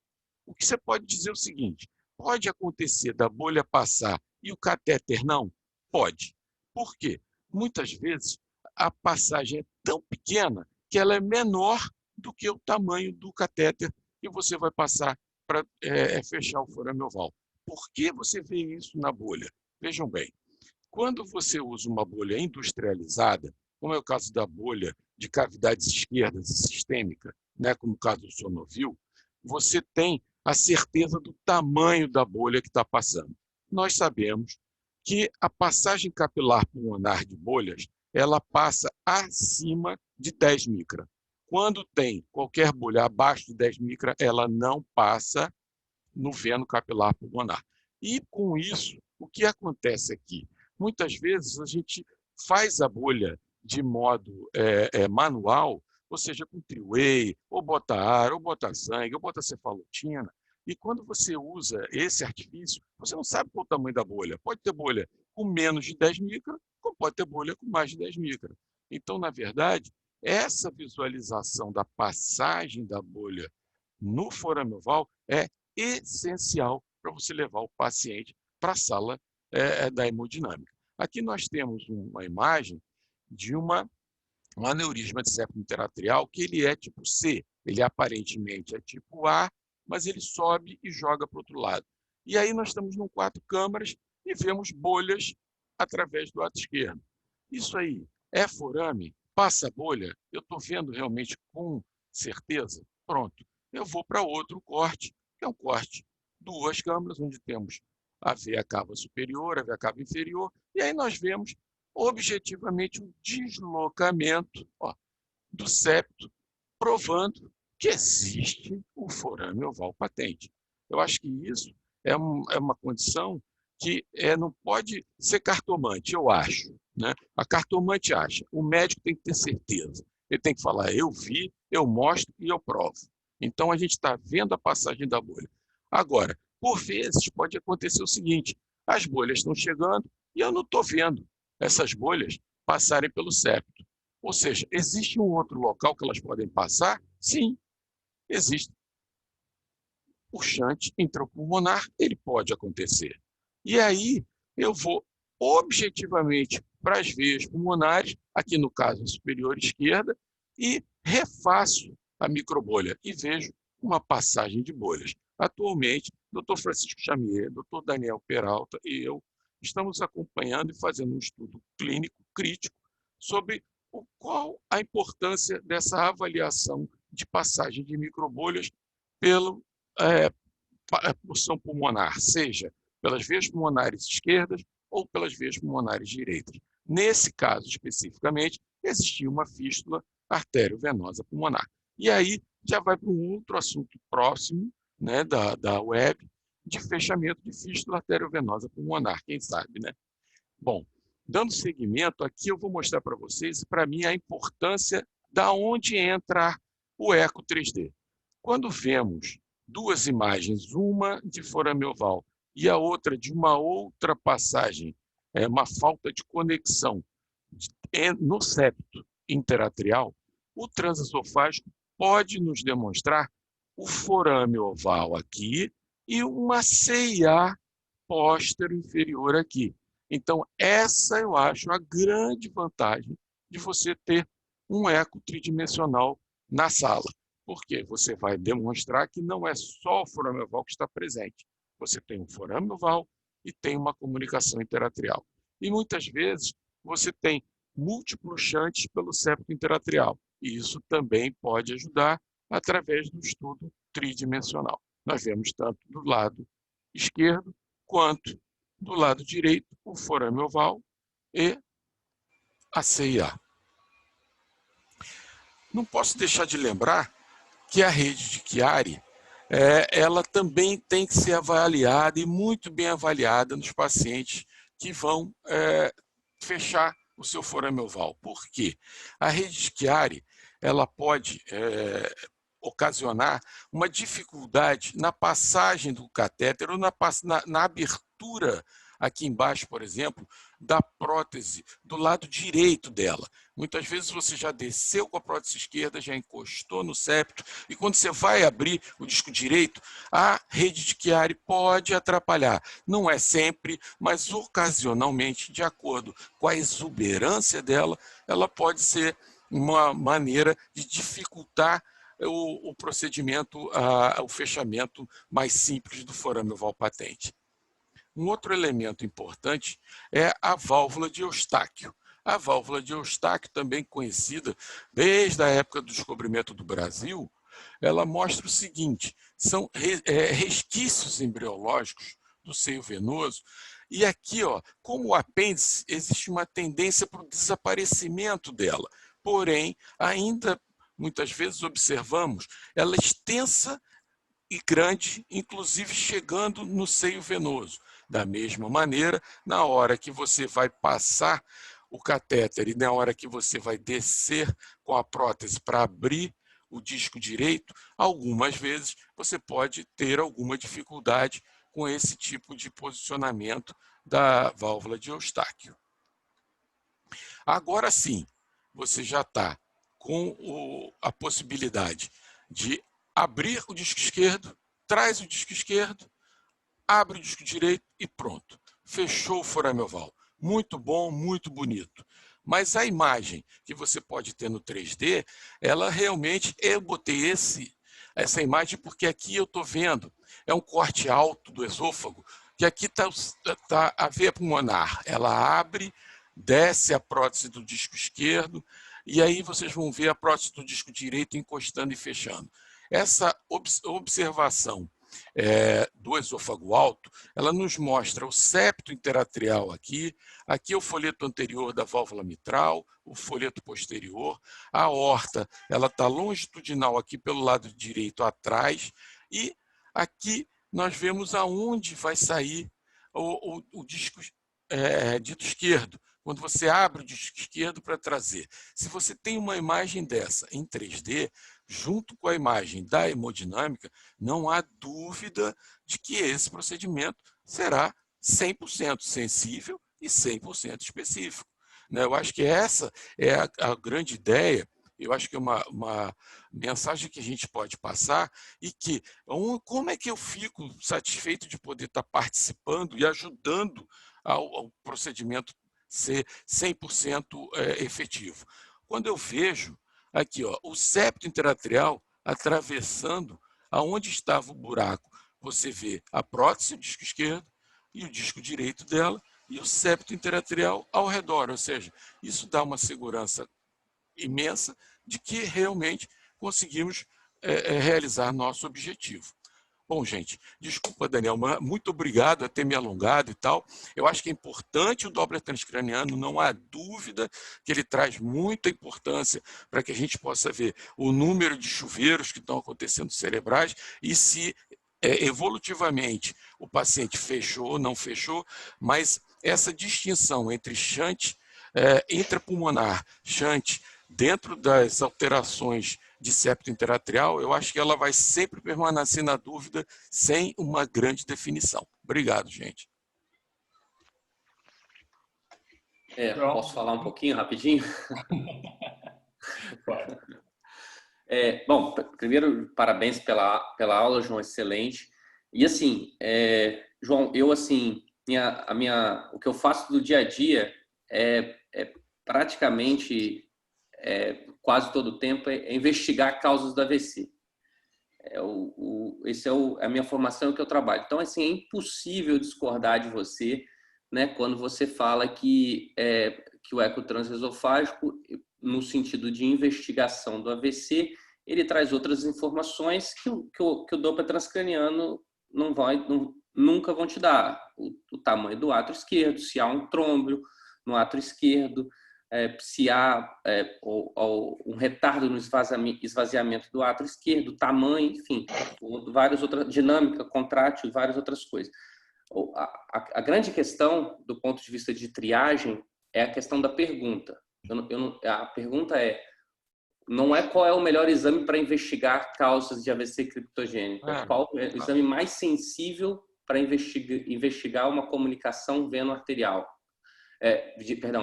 O que você pode dizer é o seguinte, pode acontecer da bolha passar e o catéter não? Pode. Por quê? Muitas vezes a passagem é tão pequena que ela é menor do que o tamanho do catéter que você vai passar para fechar o forame oval. Por que você vê isso na bolha? Vejam bem, quando você usa uma bolha industrializada, como é o caso da bolha de cavidades esquerdas e sistêmica, né, como o caso do Sonovil, você tem a certeza do tamanho da bolha que está passando. Nós sabemos que a passagem capilar pulmonar de bolhas, ela passa acima de 10 micra. Quando tem qualquer bolha abaixo de 10 micra, ela não passa no veno capilar pulmonar. E com isso, o que acontece aqui? Muitas vezes a gente faz a bolha de modo manual, ou seja, com three-way, ou bota ar, ou bota sangue, ou bota cefalotina, e quando você usa esse artifício, você não sabe qual é o tamanho da bolha. Pode ter bolha com menos de 10 micra, como pode ter bolha com mais de 10 micra. Então, na verdade, essa visualização da passagem da bolha no forame oval é essencial para você levar o paciente para a sala da hemodinâmica. Aqui nós temos uma imagem de um aneurisma de septo interatrial que ele é tipo C, ele aparentemente é tipo A, mas ele sobe e joga para o outro lado. E aí nós estamos em 4 câmaras e vemos bolhas através do lado esquerdo. Isso aí é forame? Passa bolha? Eu estou vendo realmente com certeza? Pronto. Eu vou para outro corte, que é um corte 2 câmaras, onde temos a veia cava superior, a veia cava inferior, e aí nós vemos objetivamente um deslocamento, ó, do septo, provando que existe o forame oval patente. Eu acho que isso é uma condição que não pode ser cartomante, eu acho, né? A cartomante acha, o médico tem que ter certeza. Ele tem que falar, eu vi, eu mostro e eu provo. Então, a gente está vendo a passagem da bolha. Agora, por vezes, pode acontecer o seguinte, as bolhas estão chegando e eu não estou vendo essas bolhas passarem pelo septo. Ou seja, existe um outro local que elas podem passar? Sim, existe. O shunt intrapulmonar, ele pode acontecer. E aí, eu vou objetivamente para as veias pulmonares, aqui no caso superior esquerda, e refaço a microbolha e vejo uma passagem de bolhas. Atualmente, Dr. Francisco Chamier, Dr. Daniel Peralta e eu estamos acompanhando e fazendo um estudo clínico crítico sobre qual a importância dessa avaliação de passagem de microbolhas pela porção pulmonar, seja pelas veias pulmonares esquerdas ou pelas veias pulmonares direitas. Nesse caso, especificamente, existia uma fístula arteriovenosa pulmonar. E aí já vai para um outro assunto próximo, né, da web, de fechamento de fístula arteriovenosa pulmonar, quem sabe, né? Bom, dando seguimento, aqui eu vou mostrar para vocês, para mim, a importância da onde entra o eco 3D. Quando vemos duas imagens, uma de forame oval e a outra de uma outra passagem, uma falta de conexão no septo interatrial, o transesofágico pode nos demonstrar o forame oval aqui e uma CIA póstero inferior aqui. Então, essa eu acho a grande vantagem de você ter um eco tridimensional na sala. Porque você vai demonstrar que não é só o forame oval que está presente. Você tem um forame oval e tem uma comunicação interatrial. E muitas vezes você tem múltiplos shunts pelo septo interatrial. E isso também pode ajudar através do estudo tridimensional. Nós vemos tanto do lado esquerdo quanto do lado direito o forame oval e a CIA. Não posso deixar de lembrar que a rede de Chiari, ela também tem que ser avaliada e muito bem avaliada nos pacientes que vão fechar o seu forame oval. Por quê? A rede de Chiari, ela pode ocasionar uma dificuldade na passagem do catéter ou na abertura aqui embaixo, por exemplo, da prótese do lado direito dela. Muitas vezes você já desceu com a prótese esquerda, já encostou no septo, e quando você vai abrir o disco direito, a rede de Chiari pode atrapalhar. Não é sempre, mas ocasionalmente, de acordo com a exuberância dela, ela pode ser uma maneira de dificultar o procedimento, o fechamento mais simples do forame oval patente. Um outro elemento importante é a válvula de Eustáquio. A válvula de Eustáquio, também conhecida desde a época do descobrimento do Brasil, ela mostra o seguinte, são resquícios embriológicos do seio venoso, e aqui, ó, como o apêndice, existe uma tendência para o desaparecimento dela, porém, ainda muitas vezes observamos ela extensa e grande, inclusive chegando no seio venoso. Da mesma maneira, na hora que você vai passar o catéter e na hora que você vai descer com a prótese para abrir o disco direito, algumas vezes você pode ter alguma dificuldade com esse tipo de posicionamento da válvula de Eustáquio. Agora sim, você já está com a possibilidade de abrir o disco esquerdo, traz o disco esquerdo, abre o disco direito e pronto. Fechou o forame oval. Muito bom, muito bonito. Mas a imagem que você pode ter no 3D, ela realmente, eu botei essa imagem porque aqui eu estou vendo, é um corte alto do esôfago, que aqui está a veia pulmonar. Ela abre, desce a prótese do disco esquerdo, e aí vocês vão ver a prótese do disco direito encostando e fechando. Essa observação do esôfago alto, ela nos mostra o septo interatrial aqui é o folheto anterior da válvula mitral, o folheto posterior, a aorta ela está longitudinal aqui pelo lado direito atrás, e aqui nós vemos aonde vai sair o disco dito esquerdo, quando você abre o disco esquerdo para trazer. Se você tem uma imagem dessa em 3D, junto com a imagem da hemodinâmica, não há dúvida de que esse procedimento será 100% sensível e 100% específico. Eu acho que essa é a grande ideia. Eu acho que é uma mensagem que a gente pode passar, e que como é que eu fico satisfeito de poder estar participando e ajudando ao procedimento ser 100% efetivo. Quando eu vejo aqui o septo interatrial atravessando aonde estava o buraco, você vê a prótese, o disco esquerdo, e o disco direito dela, e o septo interatrial ao redor, ou seja, isso dá uma segurança imensa de que realmente conseguimos realizar nosso objetivo. Bom, gente, desculpa, Daniel, muito obrigado a ter me alongado e tal. Eu acho que é importante o Doppler transcraniano, não há dúvida que ele traz muita importância para que a gente possa ver o número de chuveiros que estão acontecendo cerebrais e se evolutivamente o paciente fechou ou não fechou, mas essa distinção entre shunt intrapulmonar, shunt dentro das alterações de septo interatrial, eu acho que ela vai sempre permanecer na dúvida sem uma grande definição. Obrigado, gente. Posso falar um pouquinho, rapidinho? Bom, primeiro, parabéns pela aula, João, excelente. E assim, João, eu assim, o que eu faço do dia a dia é praticamente quase todo o tempo é investigar causas do AVC. Esse é a minha formação, é o que eu trabalho. Então, assim, é impossível discordar de você, né, quando você fala que o eco transesofágico, no sentido de investigação do AVC, ele traz outras informações que o Doppler transcraniano nunca vão te dar. O tamanho do átrio esquerdo, se há um trômbio no átrio esquerdo, se há um retardo no esvaziamento do átrio esquerdo, tamanho, enfim, várias outras, dinâmica contrátil, várias outras coisas. A grande questão, do ponto de vista de triagem, é a questão da pergunta. A pergunta não é qual é o melhor exame para investigar causas de AVC criptogênico, qual é o exame mais sensível para investigar uma comunicação veno-arterial.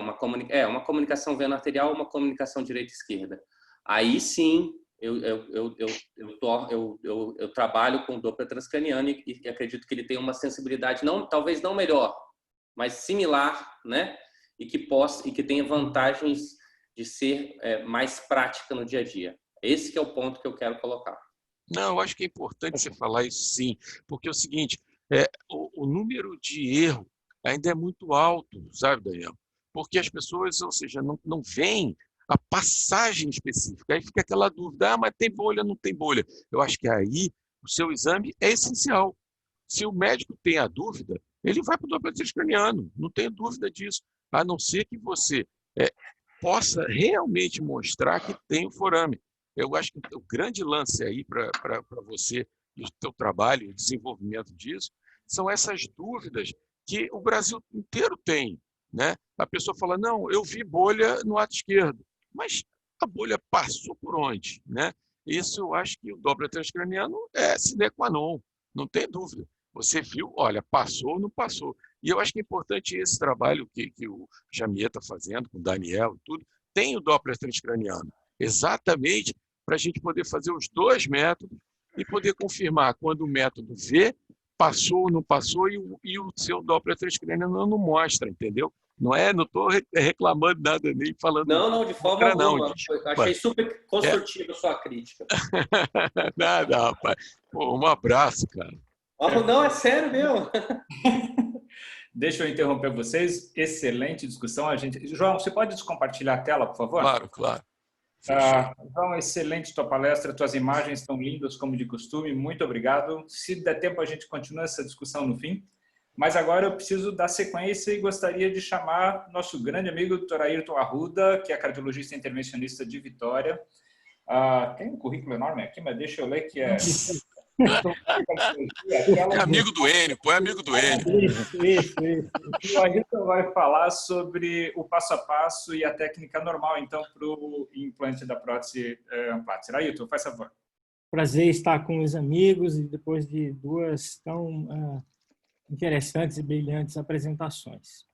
Uma comunicação veno-arterial, uma comunicação direita-esquerda. Aí sim, eu trabalho com o Doppler transcraniano e acredito que ele tem uma sensibilidade, talvez não melhor, mas similar, né? E que tenha vantagens de ser mais prática no dia a dia. Esse que é o ponto que eu quero colocar. Não, eu acho que é importante você falar isso sim, porque é o seguinte, o número de erro ainda é muito alto, sabe, Daniel? Porque as pessoas, ou seja, não veem a passagem específica. Aí fica aquela dúvida, mas tem bolha, não tem bolha. Eu acho que aí o seu exame é essencial. Se o médico tem a dúvida, ele vai para o Doppler transcraniano, não tem dúvida disso, a não ser que você possa realmente mostrar que tem o forame. Eu acho que o grande lance aí para você e o seu trabalho, o desenvolvimento disso, são essas dúvidas que o Brasil inteiro tem, né? A pessoa fala, não, eu vi bolha no átrio esquerdo, mas a bolha passou por onde, né? Isso eu acho que o Doppler transcraniano é sine qua non, não tem dúvida. Você viu, olha, passou ou não passou. E eu acho que é importante esse trabalho que o Jamier está fazendo com o Daniel e tudo, tem o Doppler transcraniano, exatamente para a gente poder fazer os dois métodos e poder confirmar quando o método V passou ou não passou e o seu Doppler transcraniano não mostra, entendeu? Não estou reclamando nada, nem falando... Não, de forma alguma. Achei super construtiva a sua crítica. Nada, rapaz. Pô, um abraço, cara. Não, é sério mesmo. Deixa eu interromper vocês. Excelente discussão. João, você pode compartilhar a tela, por favor? Claro. João, excelente tua palestra, tuas imagens estão lindas como de costume, muito obrigado. Se der tempo a gente continua essa discussão no fim, mas agora eu preciso dar sequência e gostaria de chamar nosso grande amigo Dr. Ayrton Arruda, que é cardiologista intervencionista de Vitória. Tem um currículo enorme aqui, mas deixa eu ler que é... Amigo do Enio, põe amigo do Enio. Isso. O Ayrton vai falar sobre o passo a passo e a técnica normal, então, para o implante da prótese Amplatzer. Ayrton, faz favor. Prazer estar com os amigos e depois de duas tão interessantes e brilhantes apresentações.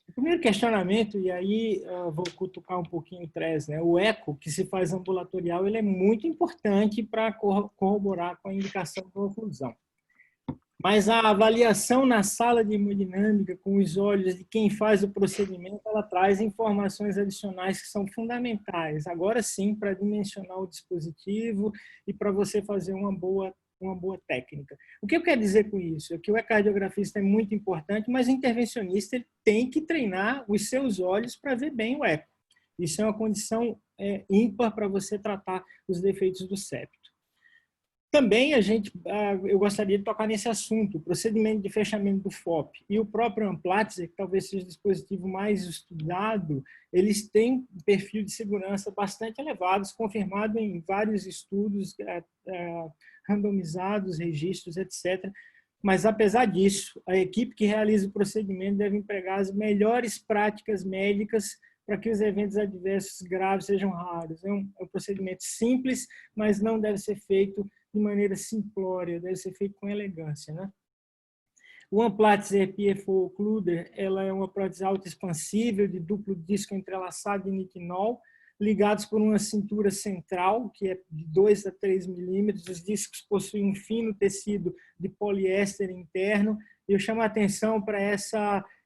O primeiro questionamento, e aí vou cutucar um pouquinho o TRES, né? O eco que se faz ambulatorial ele é muito importante para corroborar com a indicação de oclusão. Mas a avaliação na sala de hemodinâmica com os olhos de quem faz o procedimento, ela traz informações adicionais que são fundamentais, agora sim, para dimensionar o dispositivo e para você fazer uma boa técnica. O que eu quero dizer com isso? É que o ecocardiografista é muito importante, mas o intervencionista ele tem que treinar os seus olhos para ver bem o eco. Isso é uma condição ímpar para você tratar os defeitos do septo. Também eu gostaria de tocar nesse assunto, o procedimento de fechamento do FOP e o próprio Amplatzer, que talvez seja o dispositivo mais estudado, eles têm um perfil de segurança bastante elevado, confirmado em vários estudos randomizados, registros, etc. Mas, apesar disso, a equipe que realiza o procedimento deve empregar as melhores práticas médicas para que os eventos adversos graves sejam raros. É um procedimento simples, mas não deve ser feito de maneira simplória, deve ser feito com elegância, né? O Amplatzer PFO Occluder, ela é uma prótese autoexpansível de duplo disco entrelaçado de nitinol, ligados por uma cintura central, que é de 2 a 3 milímetros. Os discos possuem um fino tecido de poliéster interno. Eu chamo a atenção para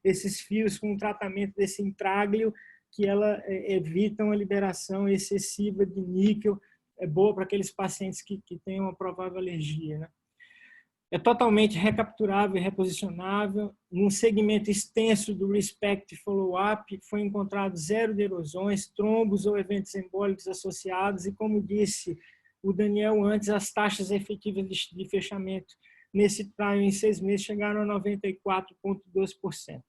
esses fios com o tratamento desse intráglio, que ela evitam a liberação excessiva de níquel, é boa para aqueles pacientes que têm uma provável alergia, né? É totalmente recapturável e reposicionável. Num segmento extenso do RESPECT Follow-up, foi encontrado 0 de erosões, trombos ou eventos embólicos associados. E, como disse o Daniel antes, as taxas efetivas de fechamento nesse trial em 6 meses chegaram a 94,2%.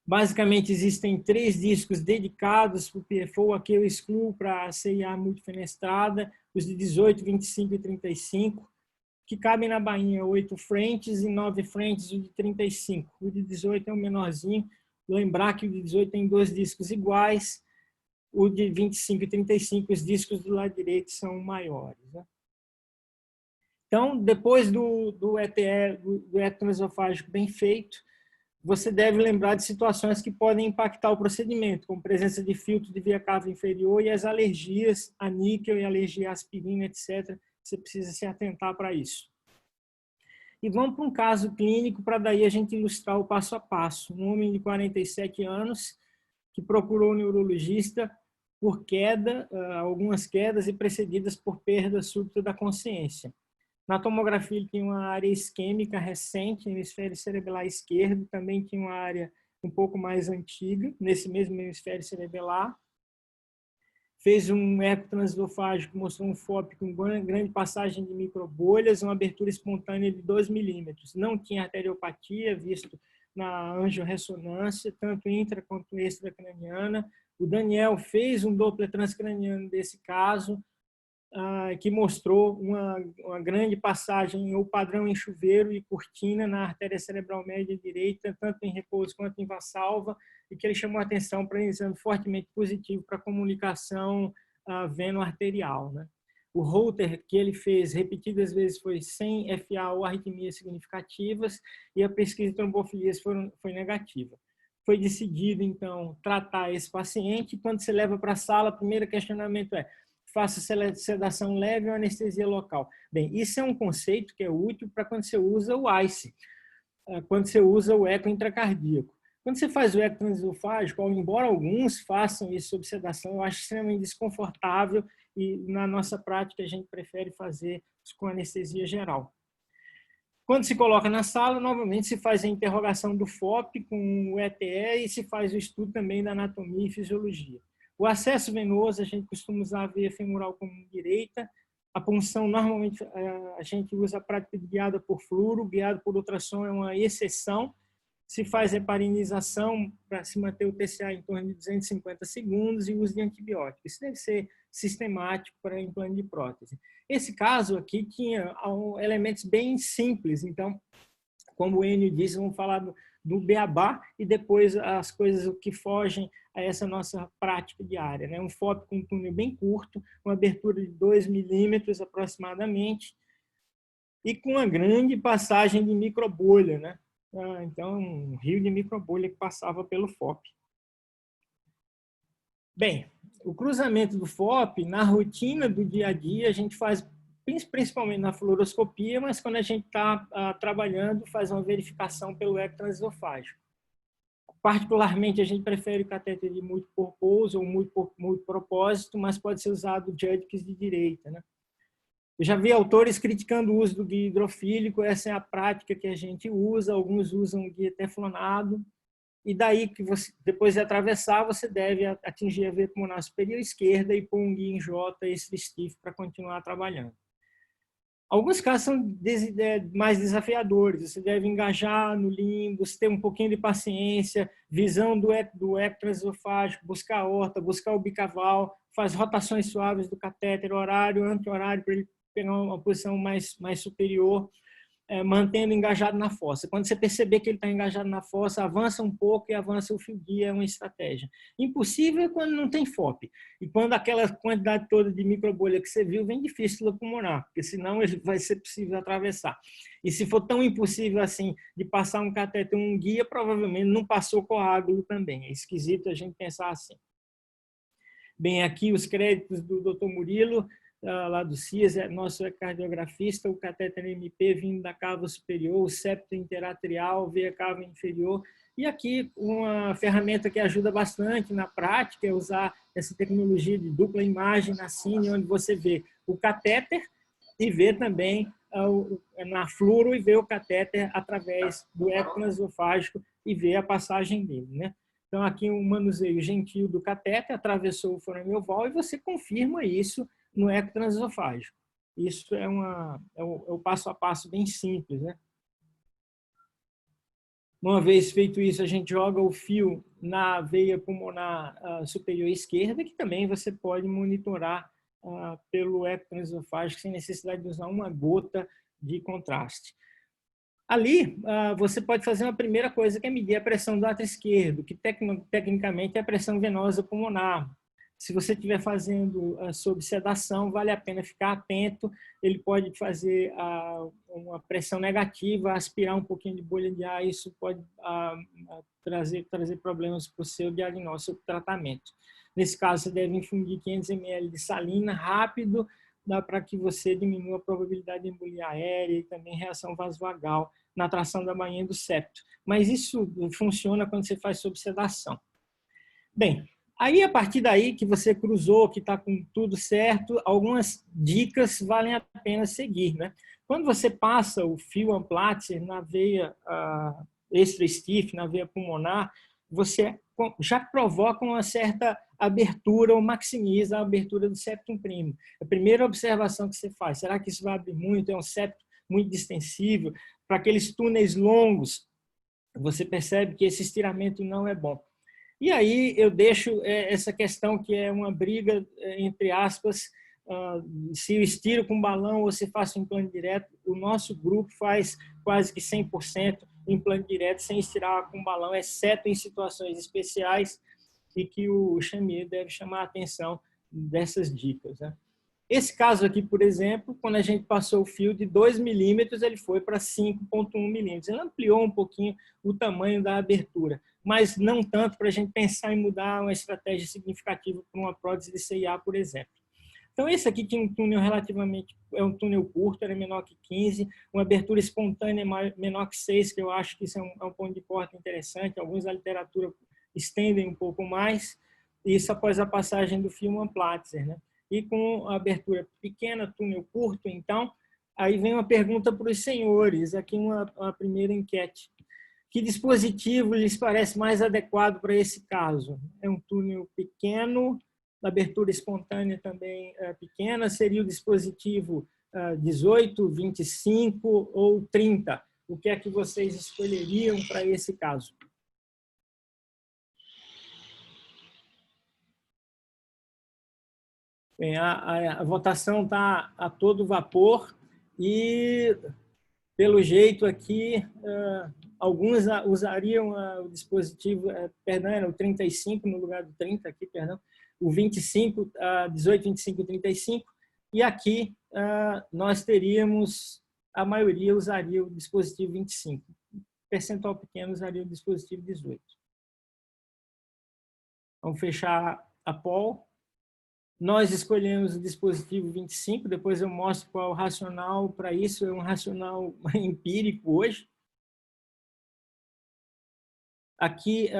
Basicamente, existem 3 discos dedicados para o PFO, aqui eu excluo para a CIA multifenestrada, os de 18, 25 e 35, que cabem na bainha 8 frentes e 9 frentes, o de 35. O de 18 é o menorzinho. Lembrar que o de 18 tem 2 discos iguais, o de 25 e 35, os discos do lado direito são maiores, né? Então, depois do ETE, do eco transesofágico bem feito, você deve lembrar de situações que podem impactar o procedimento, como presença de filtro de via cava inferior e as alergias a níquel e alergia à aspirina, etc. Você precisa se atentar para isso. E vamos para um caso clínico para daí a gente ilustrar o passo a passo. Um homem de 47 anos que procurou um neurologista por queda, algumas quedas e precedidas por perda súbita da consciência. Na tomografia ele tinha uma área isquêmica recente, no hemisfério cerebelar esquerdo, também tinha uma área um pouco mais antiga, nesse mesmo hemisfério cerebelar. Fez um eco transesofágico, mostrou um FOP com grande passagem de microbolhas, uma abertura espontânea de 2 milímetros. Não tinha arteriopatia, visto na angiorressonância, tanto intra quanto extracraniana. O Daniel fez um Doppler transcraniano desse caso, que mostrou uma grande passagem, o padrão em chuveiro e cortina na artéria cerebral média direita, tanto em repouso quanto em vassalva, e que ele chamou a atenção para um exame fortemente positivo para a comunicação veno-arterial, né? O Holter que ele fez repetidas vezes foi sem FA ou arritmias significativas, e a pesquisa de trombofilias foi negativa. Foi decidido, então, tratar esse paciente. Quando você leva para a sala, o primeiro questionamento é: faça sedação leve ou anestesia local. Bem, isso é um conceito que é útil para quando você usa o ICE, quando você usa o eco intracardíaco. Quando você faz o eco transesofágico, embora alguns façam isso sob sedação, eu acho extremamente desconfortável e na nossa prática a gente prefere fazer isso com anestesia geral. Quando se coloca na sala, novamente se faz a interrogação do FOP com o ETE e se faz o estudo também da anatomia e fisiologia. O acesso venoso, a gente costuma usar a veia femoral comum direita. A punção, normalmente, a gente usa a prática guiada por fluoro, guiada por ultrassom é uma exceção. Se faz heparinização para se manter o TCA em torno de 250 segundos e uso de antibiótico. Isso deve ser sistemático para implante de prótese. Esse caso aqui tinha elementos bem simples, então, como o Enio disse, vamos falar do beabá e depois as coisas que fogem a essa nossa prática diária, né? Um FOP com um túnel bem curto, uma abertura de 2 milímetros aproximadamente e com uma grande passagem de microbolha, né? Então, um rio de microbolha que passava pelo FOP. Bem, o cruzamento do FOP, na rotina do dia a dia, a gente faz principalmente na fluoroscopia, mas quando a gente está trabalhando, faz uma verificação pelo eco transesofágico. Particularmente, a gente prefere o catéter de multipurpose ou multipropósito, mas pode ser usado o Judkins de direita, né? Eu já vi autores criticando o uso do guia hidrofílico, essa é a prática que a gente usa, alguns usam o guia teflonado, e daí que você, depois de atravessar, você deve atingir a veia pulmonar superior esquerda e pôr um guia em J extra stiff para continuar trabalhando. Alguns casos são mais desafiadores, você deve engajar no limbo, ter um pouquinho de paciência, visão do eco transesofágico, buscar a aorta, buscar o bicaval, faz rotações suaves do catéter, horário, anti-horário, para ele pegar uma posição mais superior, mantendo engajado na fossa. Quando você perceber que ele está engajado na fossa, avança um pouco e avança o fio guia, é uma estratégia. Impossível é quando não tem FOP. E quando aquela quantidade toda de microbolha que você viu vem de fístula pulmonar, porque senão ele vai ser possível atravessar. E se for tão impossível assim de passar um catéter um guia, provavelmente não passou coágulo também. É esquisito a gente pensar assim. Bem, aqui os créditos do Dr. Murilo, lá do CIAS, nosso cardiografista, o catéter MP vindo da cava superior, o septo interatrial, veia cava inferior. E aqui uma ferramenta que ajuda bastante na prática é usar essa tecnologia de dupla imagem na Cine, onde você vê o catéter e vê também na fluoro e vê o catéter através do eco transesofágico e vê a passagem dele, né? Então, aqui um manuseio gentil do catéter, atravessou o forame oval e você confirma isso no eco transesofágico. Isso é o passo a passo bem simples, né? Uma vez feito isso, a gente joga o fio na veia pulmonar superior esquerda, que também você pode monitorar pelo eco transesofágico sem necessidade de usar uma gota de contraste. Ali, você pode fazer uma primeira coisa, que é medir a pressão do átrio esquerdo, que tecnicamente é a pressão venosa pulmonar. Se você estiver fazendo sob sedação, vale a pena ficar atento. Ele pode fazer uma pressão negativa, aspirar um pouquinho de bolha de ar, isso pode trazer problemas para o seu diagnóstico e tratamento. Nesse caso, você deve infundir 500 ml de salina rápido, para que você diminua a probabilidade de embolia aérea e também reação vasovagal na tração da bainha do septo. Mas isso funciona quando você faz sob sedação. Bem, aí a partir daí que você cruzou, que está com tudo certo, algumas dicas valem a pena seguir, né? Quando você passa o fio Amplatzer na veia extra stiff, na veia pulmonar, você já provoca uma certa abertura ou maximiza a abertura do septum primo. A primeira observação que você faz, será que isso vai abrir muito? É um septo muito distensível? Para aqueles túneis longos, você percebe que esse estiramento não é bom. E aí eu deixo essa questão que é uma briga, entre aspas, se eu estiro com balão ou se faço implante direto. O nosso grupo faz quase que 100% implante direto sem estirar com balão, exceto em situações especiais, e que o Chamier deve chamar a atenção dessas dicas, né? Esse caso aqui, por exemplo, quando a gente passou o fio de 2 milímetros, ele foi para 5,1 milímetros. Ele ampliou um pouquinho o tamanho da abertura, mas não tanto para a gente pensar em mudar uma estratégia significativa para uma prótese de CIA, por exemplo. Então, esse aqui tinha um túnel relativamente, é um túnel curto, era menor que 15, uma abertura espontânea menor que 6, que eu acho que isso é um ponto de porta interessante. Alguns da literatura estendem um pouco mais, isso após a passagem do fio Amplatzer, né? E com a abertura pequena, túnel curto, então, aí vem uma pergunta para os senhores, aqui uma primeira enquete. Que dispositivo lhes parece mais adequado para esse caso? É um túnel pequeno, abertura espontânea também pequena, seria o dispositivo 18, 25 ou 30. O que é que vocês escolheriam para esse caso? Bem, a votação está a todo vapor e, pelo jeito aqui, alguns usariam o dispositivo, perdão, era o 35 no lugar do 30 aqui, perdão, o 25, 18, 25 e 35, e aqui nós teríamos, a maioria usaria o dispositivo 25, percentual pequeno usaria o dispositivo 18. Vamos fechar a poll. Nós escolhemos o dispositivo 25, depois eu mostro qual é o racional para isso, é um racional empírico hoje. Aqui,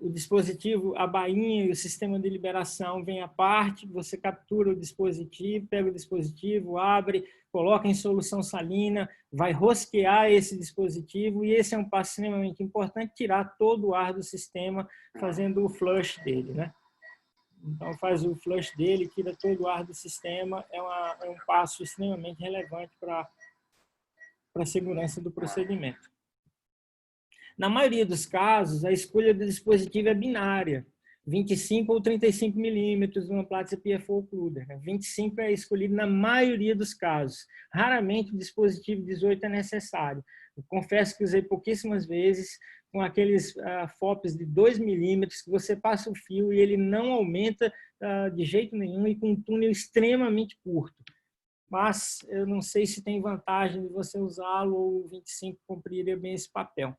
o dispositivo, a bainha e o sistema de liberação vem à parte, você captura o dispositivo, pega o dispositivo, abre, coloca em solução salina, vai rosquear esse dispositivo, e esse é um passo extremamente importante, tirar todo o ar do sistema, fazendo o flush dele, né? Então, faz o flush dele, tira todo o ar do sistema, é um passo extremamente relevante para a segurança do procedimento. Na maioria dos casos, a escolha do dispositivo é binária, 25 ou 35 milímetros de uma Platzer PFO Occluder. 25 é escolhido na maioria dos casos. Raramente o dispositivo 18 é necessário. Eu confesso que usei pouquíssimas vezes com aqueles FOPs de 2 milímetros, que você passa o fio e ele não aumenta de jeito nenhum, e com um túnel extremamente curto. Mas eu não sei se tem vantagem de você usá-lo, ou o 25 cumpriria bem esse papel.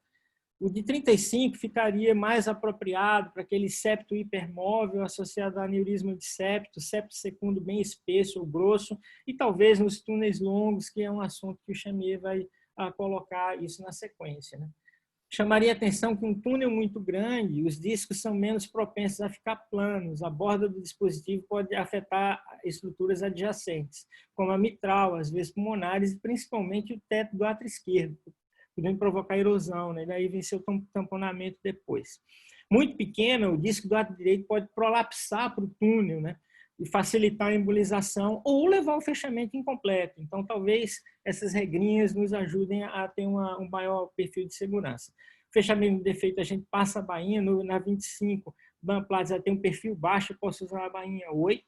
O de 35 ficaria mais apropriado para aquele septo hipermóvel associado a aneurisma de septo secundo bem espesso ou grosso, e talvez nos túneis longos, que é um assunto que o Chamier vai colocar isso na sequência, né? Chamaria a atenção que um túnel muito grande, os discos são menos propensos a ficar planos, a borda do dispositivo pode afetar estruturas adjacentes, como a mitral, as veias pulmonares e principalmente o teto do átrio esquerdo, podendo provocar erosão, né? E daí vem seu tamponamento depois. Muito pequeno, o disco do átrio direito pode prolapsar para o túnel, né? E facilitar a embolização ou levar ao fechamento incompleto. Então, talvez essas regrinhas nos ajudem a ter um maior perfil de segurança. Fechamento de defeito, a gente passa a bainha, na 25, o Platzer tem um perfil baixo, eu posso usar a bainha 8.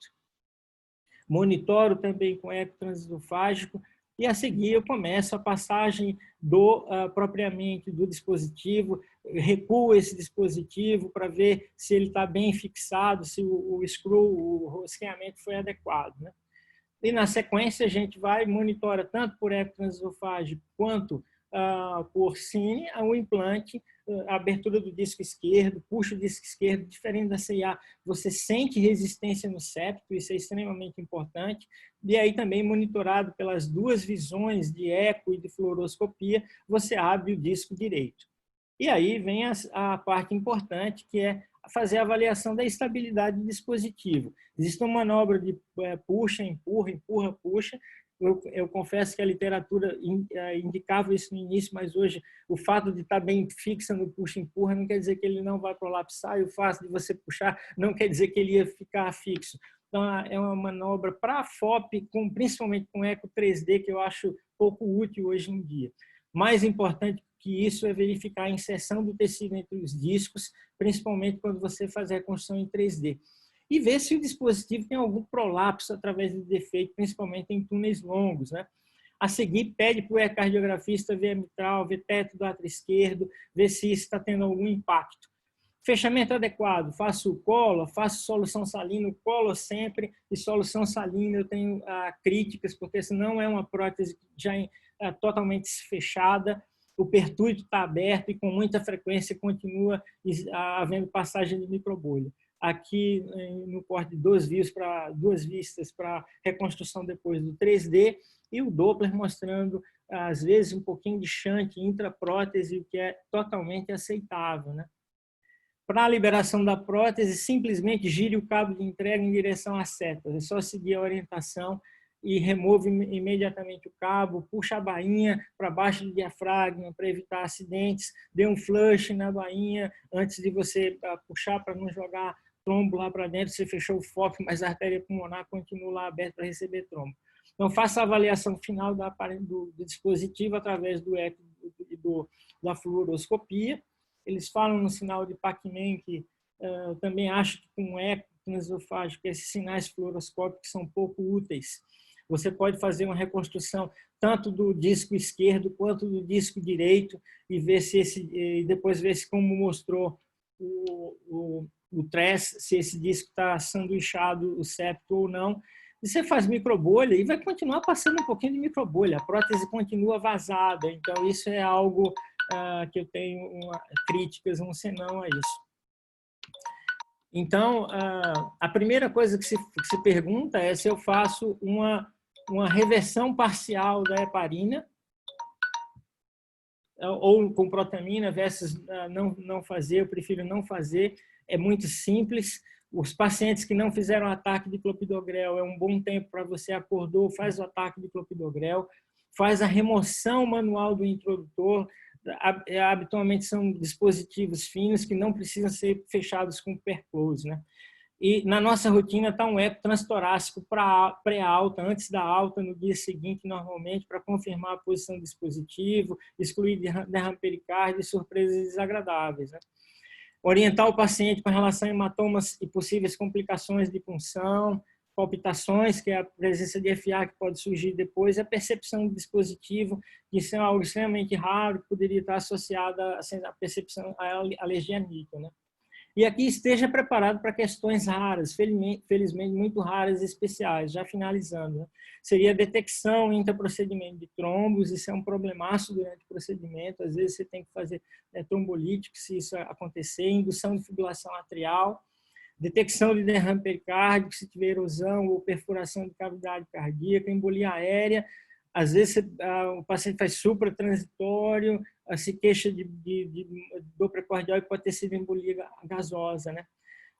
Monitoro também com eco transesofágico. E a seguir eu começo a passagem propriamente do dispositivo, recuo esse dispositivo para ver se ele está bem fixado, se o screw, o rosqueamento foi adequado, né? E na sequência a gente vai monitora tanto por eco transesofágico quanto por cine o implante, a abertura do disco esquerdo, puxa o disco esquerdo, diferente da CIA, você sente resistência no septo, isso é extremamente importante, e aí também monitorado pelas duas visões de eco e de fluoroscopia, você abre o disco direito. E aí vem a parte importante, que é fazer a avaliação da estabilidade do dispositivo. Existe uma manobra de puxa, empurra, empurra, puxa. Eu confesso que a literatura indicava isso no início, mas hoje o fato de estar bem fixa no puxa-empurra não quer dizer que ele não vai prolapsar, e o fato de você puxar não quer dizer que ele ia ficar fixo. Então, é uma manobra para FOP, principalmente com eco 3D, que eu acho pouco útil hoje em dia. Mais importante que isso é verificar a inserção do tecido entre os discos, principalmente quando você faz a reconstrução em 3D. E ver se o dispositivo tem algum prolapso através do defeito, principalmente em túneis longos, né? A seguir, pede para o ecocardiografista ver a mitral, ver teto do átrio esquerdo, ver se isso está tendo algum impacto. Fechamento adequado, faço colo, faço solução salina, colo sempre, e solução salina eu tenho críticas, porque senão é uma prótese já totalmente fechada, o pertúrito está aberto e com muita frequência continua havendo passagem de microbolha. Aqui no corte de duas vistas para reconstrução depois do 3D, e o Doppler mostrando, às vezes, um pouquinho de shunt intraprótese, o que é totalmente aceitável, né? Para a liberação da prótese, simplesmente gire o cabo de entrega em direção à seta. É só seguir a orientação e remove imediatamente o cabo, puxa a bainha para baixo do diafragma para evitar acidentes, dê um flush na bainha antes de você puxar para não jogar trombo lá para dentro, você fechou o FOP, mas a artéria pulmonar continua lá aberta para receber trombo. Então, faça a avaliação final do dispositivo através do eco e da fluoroscopia. Eles falam no sinal de Pacman que também acho que com eco transesofágico, esses sinais fluoroscópicos são pouco úteis. Você pode fazer uma reconstrução tanto do disco esquerdo quanto do disco direito e ver se e depois ver se, como mostrou o TRES, se esse disco está sanduichado, o septo ou não. E você faz microbolha e vai continuar passando um pouquinho de microbolha. A prótese continua vazada. Então, isso é algo que eu tenho críticas, um senão a isso. Então, a primeira coisa que se pergunta é se eu faço uma reversão parcial da heparina ou com protamina versus não fazer. Eu prefiro não fazer. É muito simples. Os pacientes que não fizeram ataque de clopidogrel, é um bom tempo para você acordou, faz o ataque de clopidogrel, faz a remoção manual do introdutor. Habitualmente são dispositivos finos que não precisam ser fechados com perclose, né? E na nossa rotina está um eco transtorácico para pré-alta, antes da alta, no dia seguinte, normalmente, para confirmar a posição do dispositivo, excluir derrame pericárdio e surpresas desagradáveis, né? Orientar o paciente com relação a hematomas e possíveis complicações de punção, palpitações, que é a presença de FA que pode surgir depois, a percepção do dispositivo, que isso é algo extremamente raro, que poderia estar associada à percepção à alergia a níquel, né? E aqui esteja preparado para questões raras, felizmente muito raras e especiais, já finalizando, né? Seria a detecção intraprocedimento de trombos, isso é um problemaço durante o procedimento, às vezes você tem que fazer trombolítico se isso acontecer, indução de fibrilação atrial, detecção de derrame pericárdico, se tiver erosão ou perfuração de cavidade cardíaca, embolia aérea, às vezes o paciente faz supratransitório, se queixa de dor precordial e pode ter sido embolia gasosa, né?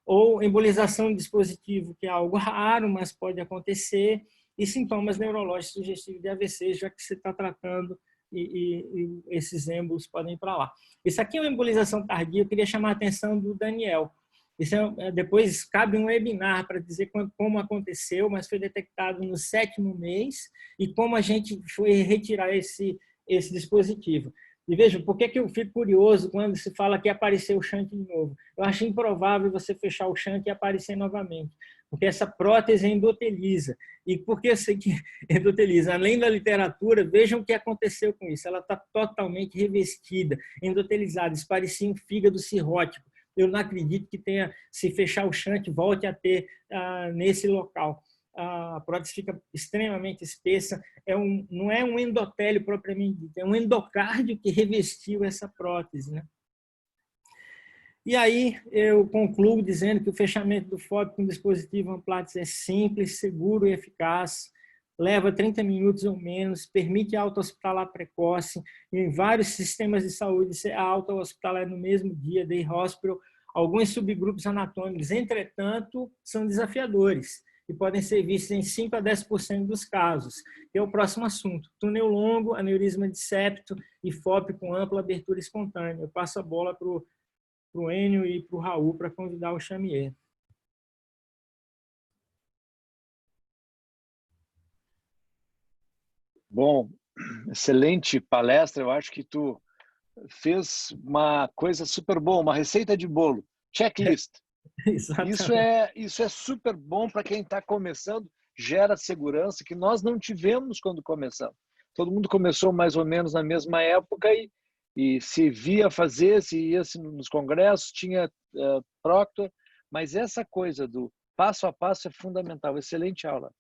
Ou embolização do dispositivo, que é algo raro, mas pode acontecer, e sintomas neurológicos sugestivos de AVC, já que você está tratando e esses êmbolos podem ir para lá. Isso aqui é uma embolização tardia, eu queria chamar a atenção do Daniel. Isso depois cabe um webinar para dizer como aconteceu, mas foi detectado no 7º mês e como a gente foi retirar esse dispositivo. E veja, por que eu fico curioso quando se fala que apareceu o shunt de novo? Eu acho improvável você fechar o shunt e aparecer novamente, porque essa prótese endoteliza. E por que eu sei que endoteliza? Além da literatura, vejam o que aconteceu com isso. Ela está totalmente revestida, endotelizada, isso parecia um fígado cirrótico. Eu não acredito que tenha, se fechar o shunt, volte a ter nesse local. A prótese fica extremamente espessa, não é um endotélio propriamente dito, é um endocárdio que revestiu essa prótese, né? E aí eu concluo dizendo que o fechamento do FOP com dispositivo Amplatz é simples, seguro e eficaz, leva 30 minutos ou menos, permite a alta hospitalar precoce. Em vários sistemas de saúde, a alta hospitalar é no mesmo dia, day hospital. Alguns subgrupos anatômicos, entretanto, são desafiadores e podem ser vistos em 5 a 10% dos casos. É o próximo assunto. Túnel longo, aneurisma de septo e FOP com ampla abertura espontânea. Eu passo a bola para o Enio e para o Raul para convidar o Chamier. Bom, excelente palestra. Eu acho que tu fez uma coisa super boa, uma receita de bolo, checklist. Isso é super bom para quem está começando, gera segurança que nós não tivemos quando começamos. Todo mundo começou mais ou menos na mesma época e se via fazer, se ia nos congressos, tinha proctor, mas essa coisa do passo a passo é fundamental. Excelente aula,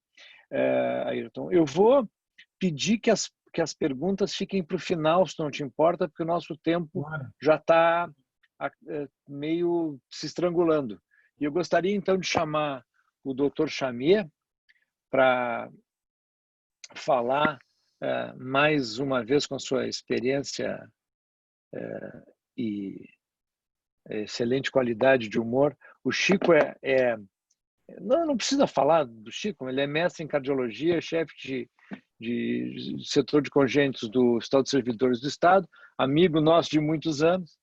Ayrton. Eu vou pedir que as perguntas fiquem para o final, se não te importa, porque o nosso tempo já está meio se estrangulando. E eu gostaria, então, de chamar o Dr. Chamier para falar mais uma vez com a sua experiência e excelente qualidade de humor. O Chico não precisa falar do Chico, ele é mestre em cardiologia, chefe de setor de congênitos do Hospital de Servidores do Estado, amigo nosso de muitos anos,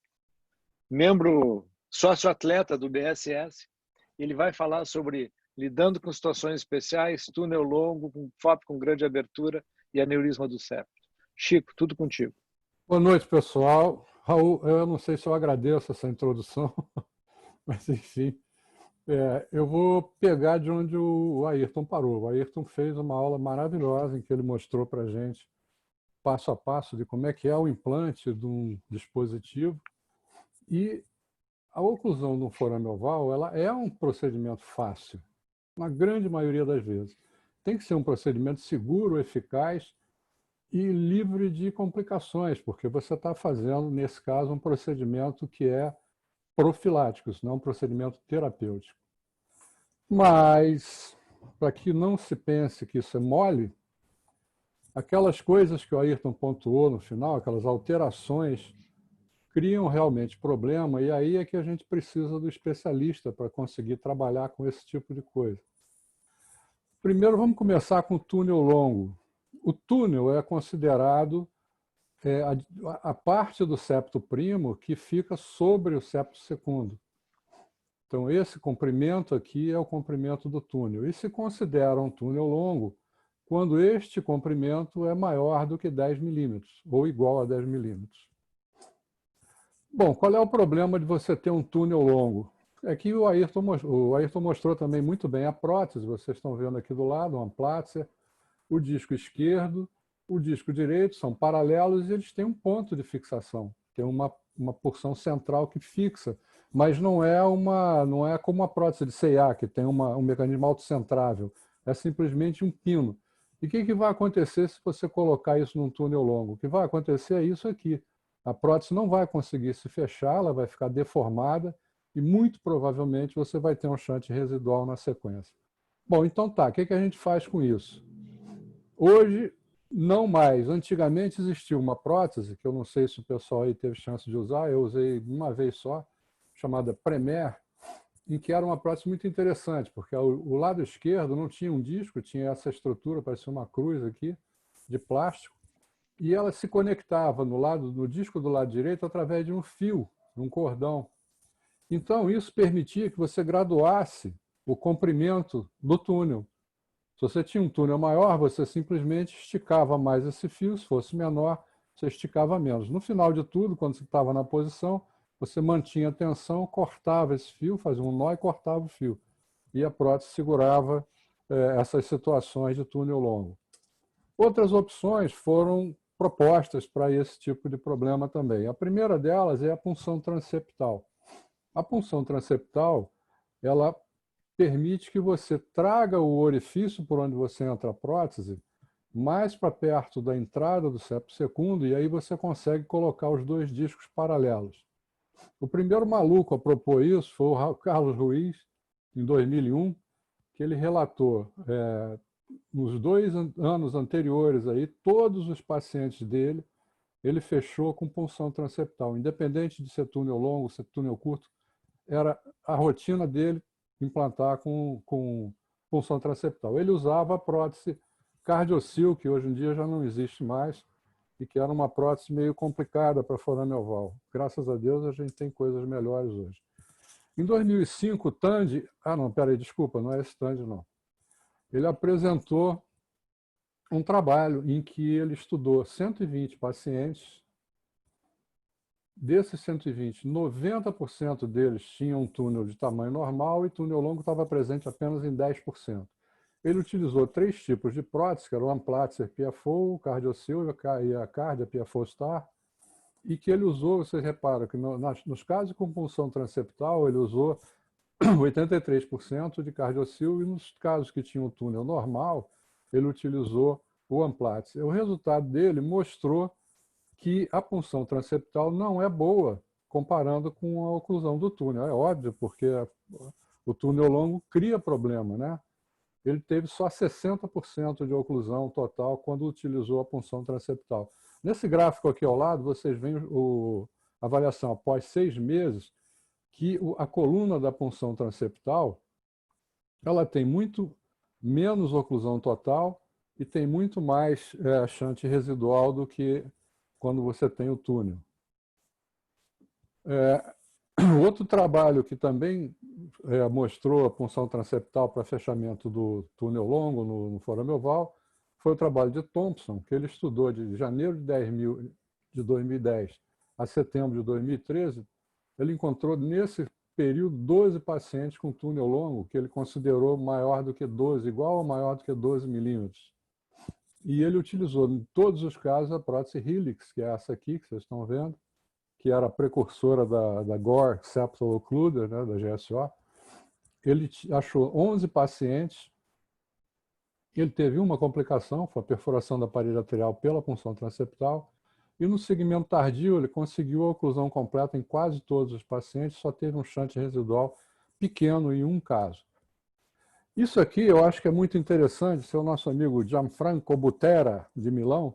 membro sócio-atleta do BSS Ele vai falar sobre lidando com situações especiais, túnel longo, com FOP com grande abertura e aneurisma do septo. Chico, tudo contigo. Boa noite, pessoal. Raul, eu não sei se eu agradeço essa introdução, mas enfim, eu vou pegar de onde o Ayrton parou. O Ayrton fez uma aula maravilhosa em que ele mostrou para a gente, passo a passo, de como é que é o implante de um dispositivo. E a oclusão do forame oval, ela é um procedimento fácil, na grande maioria das vezes. Tem que ser um procedimento seguro, eficaz e livre de complicações, porque você está fazendo, nesse caso, um procedimento que é profilático, isso não é um procedimento terapêutico. Mas, para que não se pense que isso é mole, aquelas coisas que o Ayrton pontuou no final, aquelas alterações, criam realmente problema, e aí é que a gente precisa do especialista para conseguir trabalhar com esse tipo de coisa. Primeiro, vamos começar com o túnel longo. O túnel é considerado a parte do septo primo que fica sobre o septo secundo. Então, esse comprimento aqui é o comprimento do túnel. E se considera um túnel longo quando este comprimento é maior do que 10 milímetros, ou igual a 10 milímetros. Bom, qual é o problema de você ter um túnel longo? É que o Ayrton mostrou também muito bem a prótese, vocês estão vendo aqui do lado, uma Platzer, o disco esquerdo, o disco direito, são paralelos e eles têm um ponto de fixação, tem uma porção central que fixa, mas não é como a prótese de C&A, que tem um mecanismo autocentrável, é simplesmente um pino. E o que vai acontecer se você colocar isso num túnel longo? O que vai acontecer é isso aqui. A prótese não vai conseguir se fechar, ela vai ficar deformada e muito provavelmente você vai ter um shunt residual na sequência. Bom, então tá, o que a gente faz com isso? Hoje, não mais. Antigamente existia uma prótese, que eu não sei se o pessoal aí teve chance de usar, eu usei uma vez só, chamada Premier, em que era uma prótese muito interessante, porque o lado esquerdo não tinha um disco, tinha essa estrutura, parecia uma cruz aqui, de plástico, e ela se conectava no disco do lado direito através de um fio, de um cordão. Então, isso permitia que você graduasse o comprimento do túnel. Se você tinha um túnel maior, você simplesmente esticava mais esse fio, se fosse menor, você esticava menos. No final de tudo, quando você estava na posição, você mantinha a tensão, cortava esse fio, fazia um nó e cortava o fio. E a prótese segurava essas situações de túnel longo. Outras opções foram propostas para esse tipo de problema também. A primeira delas é a punção transeptal. A punção transeptal, ela permite que você traga o orifício por onde você entra a prótese mais para perto da entrada do septo secundo, e aí você consegue colocar os dois discos paralelos. O primeiro maluco a propor isso foi o Carlos Ruiz, em 2001, que ele relatou, nos 2 anos anteriores, aí, todos os pacientes dele, ele fechou com punção transeptal. Independente de ser túnel longo, ser túnel curto, era a rotina dele implantar com punção transeptal. Ele usava a prótese Cardiocil, que hoje em dia já não existe mais, e que era uma prótese meio complicada para forame oval. Graças a Deus a gente tem coisas melhores hoje. Em 2005, o Tandy... não é esse Tandy, não. Ele apresentou um trabalho em que ele estudou 120 pacientes. Desses 120, 90% deles tinham um túnel de tamanho normal e túnel longo estava presente apenas em 10%. Ele utilizou 3 tipos de prótese, que era o Amplatzer PFO, o Cardiocil e a Cardia PFO Star, e que ele usou, vocês reparam que nos casos com punção transeptal, ele usou 83% de Cardiocil, e nos casos que tinham túnel normal, ele utilizou o Amplatzer. O resultado dele mostrou que a punção transeptal não é boa comparando com a oclusão do túnel. É óbvio, porque o túnel longo cria problema, né? Ele teve só 60% de oclusão total quando utilizou a punção transeptal. Nesse gráfico aqui ao lado, vocês veem a avaliação após 6 meses, que a coluna da punção transeptal ela tem muito menos oclusão total e tem muito mais shunt residual do que quando você tem o túnel. Outro trabalho que também mostrou a punção transeptal para fechamento do túnel longo no forame oval foi o trabalho de Thompson, que ele estudou de janeiro de 2010 a setembro de 2013. Ele encontrou nesse período 12 pacientes com túnel longo que ele considerou maior do que 12, igual ou maior do que 12 milímetros. E ele utilizou em todos os casos a prótese Helix, que é essa aqui que vocês estão vendo, que era a precursora da Gore Septal Occluder, né, da GSO. Ele achou 11 pacientes. Ele teve uma complicação, foi a perfuração da parede arterial pela punção transeptal. E no segmento tardio, ele conseguiu a oclusão completa em quase todos os pacientes, só teve um shunt residual pequeno em um caso. Isso aqui eu acho que é muito interessante. Seu nosso amigo Gianfranco Butera, de Milão,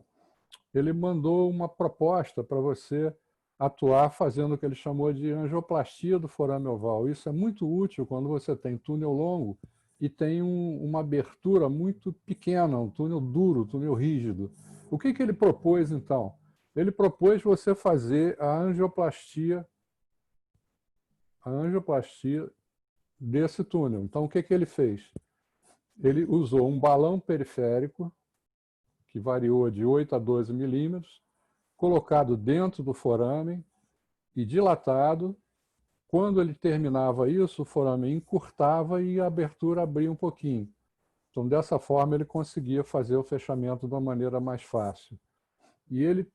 ele mandou uma proposta para você atuar fazendo o que ele chamou de angioplastia do forame oval. Isso é muito útil quando você tem túnel longo e tem uma abertura muito pequena, um túnel duro, um túnel rígido. O que ele propôs, então? Ele propôs você fazer a angioplastia desse túnel. Então, o que ele fez? Ele usou um balão periférico, que variou de 8 a 12 milímetros, colocado dentro do forame e dilatado. Quando ele terminava isso, o forame encurtava e a abertura abria um pouquinho. Então, dessa forma, ele conseguia fazer o fechamento de uma maneira mais fácil. E ele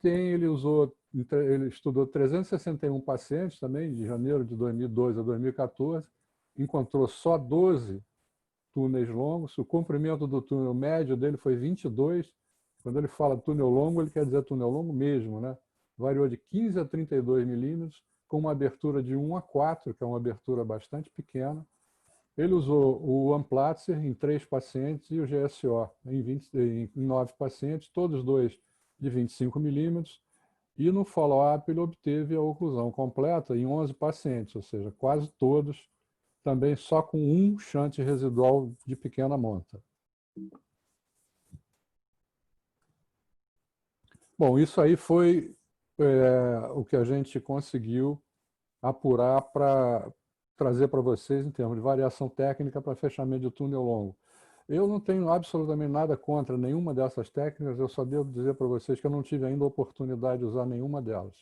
estudou 361 pacientes também, de janeiro de 2012 a 2014, encontrou só 12 túneis longos. O comprimento do túnel médio dele foi 22. Quando ele fala túnel longo, ele quer dizer túnel longo mesmo, né? Variou de 15 a 32 milímetros, com uma abertura de 1 a 4, que é uma abertura bastante pequena. Ele usou o Amplatzer em 3 pacientes e o GSO em 9 pacientes, todos dois de 25 milímetros. E no follow-up ele obteve a oclusão completa em 11 pacientes, ou seja, quase todos, também só com um shunt residual de pequena monta. Bom, isso aí foi o que a gente conseguiu apurar para trazer para vocês em termos de variação técnica para fechamento de túnel longo. Eu não tenho absolutamente nada contra nenhuma dessas técnicas, eu só devo dizer para vocês que eu não tive ainda a oportunidade de usar nenhuma delas.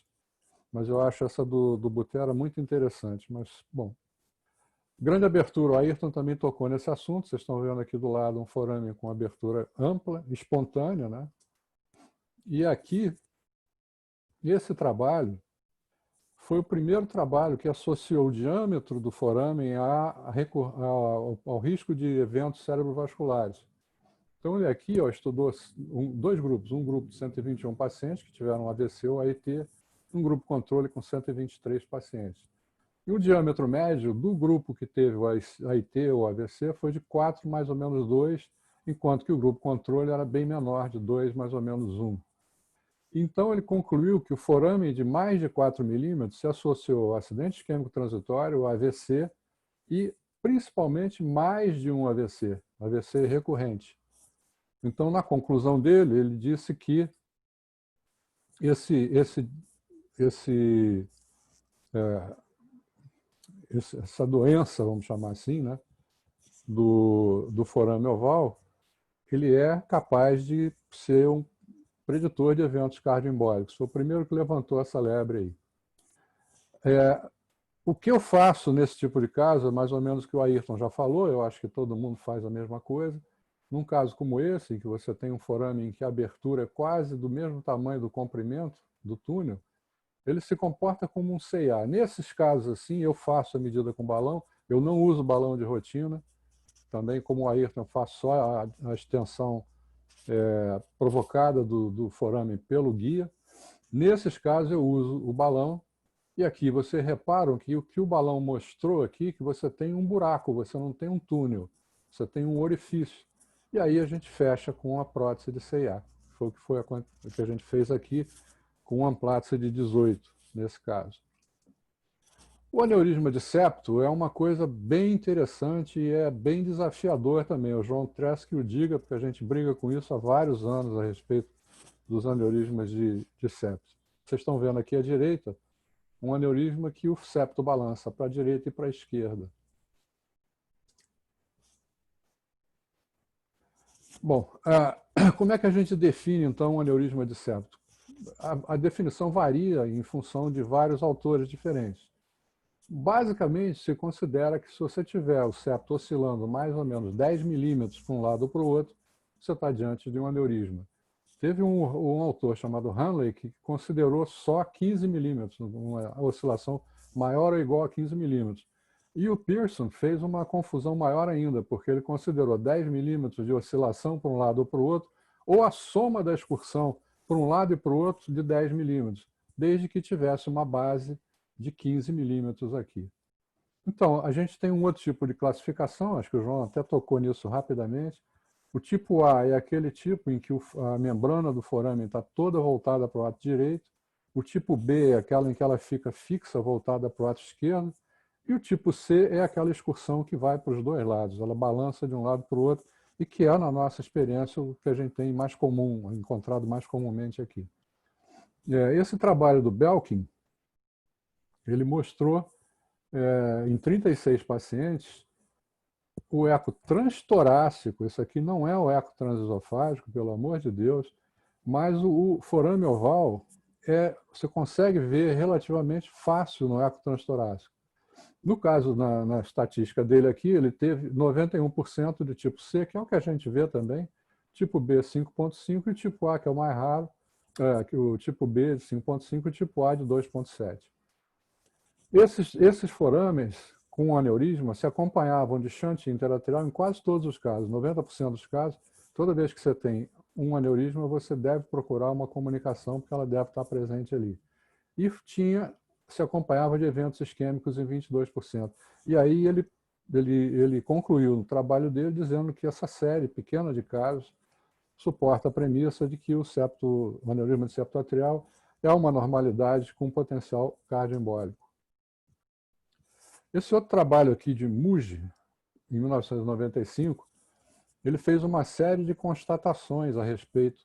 Mas eu acho essa do Butera muito interessante. Mas, bom, grande abertura. O Ayrton também tocou nesse assunto. Vocês estão vendo aqui do lado um forame com abertura ampla, espontânea, né? E aqui, esse trabalho foi o primeiro trabalho que associou o diâmetro do forame ao risco de eventos cerebrovasculares. Então, ele aqui estudou dois grupos. Um grupo de 121 pacientes que tiveram AVC ou AIT, um grupo controle com 123 pacientes. E o diâmetro médio do grupo que teve o AIT ou AVC foi de 4 mais ou menos 2, enquanto que o grupo controle era bem menor, de 2 mais ou menos 1. Então, ele concluiu que o forame de mais de 4 milímetros se associou ao acidente isquêmico transitório, ao AVC, e principalmente mais de um AVC, AVC recorrente. Então, na conclusão dele, ele disse que essa doença, vamos chamar assim, né, do forame oval, ele é capaz de ser um preditor de eventos cardioembólicos. Foi o primeiro que levantou essa lebre aí. O que eu faço nesse tipo de caso, é mais ou menos o que o Ayrton já falou, eu acho que todo mundo faz a mesma coisa. Num caso como esse, em que você tem um forame em que a abertura é quase do mesmo tamanho do comprimento do túnel, ele se comporta como um CA. Nesses casos assim, eu faço a medida com balão, eu não uso balão de rotina, também como o Ayrton, eu faço só a extensão provocada do forame pelo guia. Nesses casos eu uso o balão, e aqui vocês reparam que o que o balão mostrou aqui, que você tem um buraco, você não tem um túnel, você tem um orifício. E aí a gente fecha com a prótese de CIA. Foi o que a gente fez aqui com um Amplatzer de 18, nesse caso. O aneurisma de septo é uma coisa bem interessante e é bem desafiador também. O João Tresk o diga, porque a gente briga com isso há vários anos a respeito dos aneurismas de septo. Vocês estão vendo aqui à direita um aneurisma que o septo balança para a direita e para a esquerda. Bom, como é que a gente define, então, um aneurisma de septo? A definição varia em função de vários autores diferentes. Basicamente, se considera que se você tiver o septo oscilando mais ou menos 10 milímetros para um lado ou para o outro, você está diante de um aneurisma. Teve um autor chamado Hanley que considerou só 15 milímetros, uma oscilação maior ou igual a 15 milímetros. E o Pearson fez uma confusão maior ainda, porque ele considerou 10 milímetros de oscilação para um lado ou para o outro, ou a soma da excursão para um lado e para o outro de 10 milímetros, desde que tivesse uma base de 15 milímetros aqui. Então, a gente tem um outro tipo de classificação, acho que o João até tocou nisso rapidamente. O tipo A é aquele tipo em que a membrana do foramen está toda voltada para o lado direito. O tipo B é aquela em que ela fica fixa, voltada para o lado esquerdo. E o tipo C é aquela excursão que vai para os dois lados, ela balança de um lado para o outro, e que é, na nossa experiência, o que a gente tem mais comum, encontrado mais comumente aqui. Esse trabalho do Belkin, ele mostrou em 36 pacientes o eco transtorácico. Isso aqui não é o eco transesofágico, pelo amor de Deus, mas o forame oval você consegue ver relativamente fácil no eco transtorácico. No caso, na estatística dele aqui, ele teve 91% de tipo C, que é o que a gente vê também, tipo B 5.5 e tipo A, que é o mais raro, o tipo B de 5.5 e tipo A de 2.7. Esses forames com aneurisma se acompanhavam de shunt interatrial em quase todos os casos, 90% dos casos. Toda vez que você tem um aneurisma, você deve procurar uma comunicação, porque ela deve estar presente ali. E se acompanhava de eventos isquêmicos em 22%. E aí ele concluiu no trabalho dele dizendo que essa série pequena de casos suporta a premissa de que o aneurisma de septo atrial é uma normalidade com potencial cardioembólico. Esse outro trabalho aqui de Muji, em 1995, ele fez uma série de constatações a respeito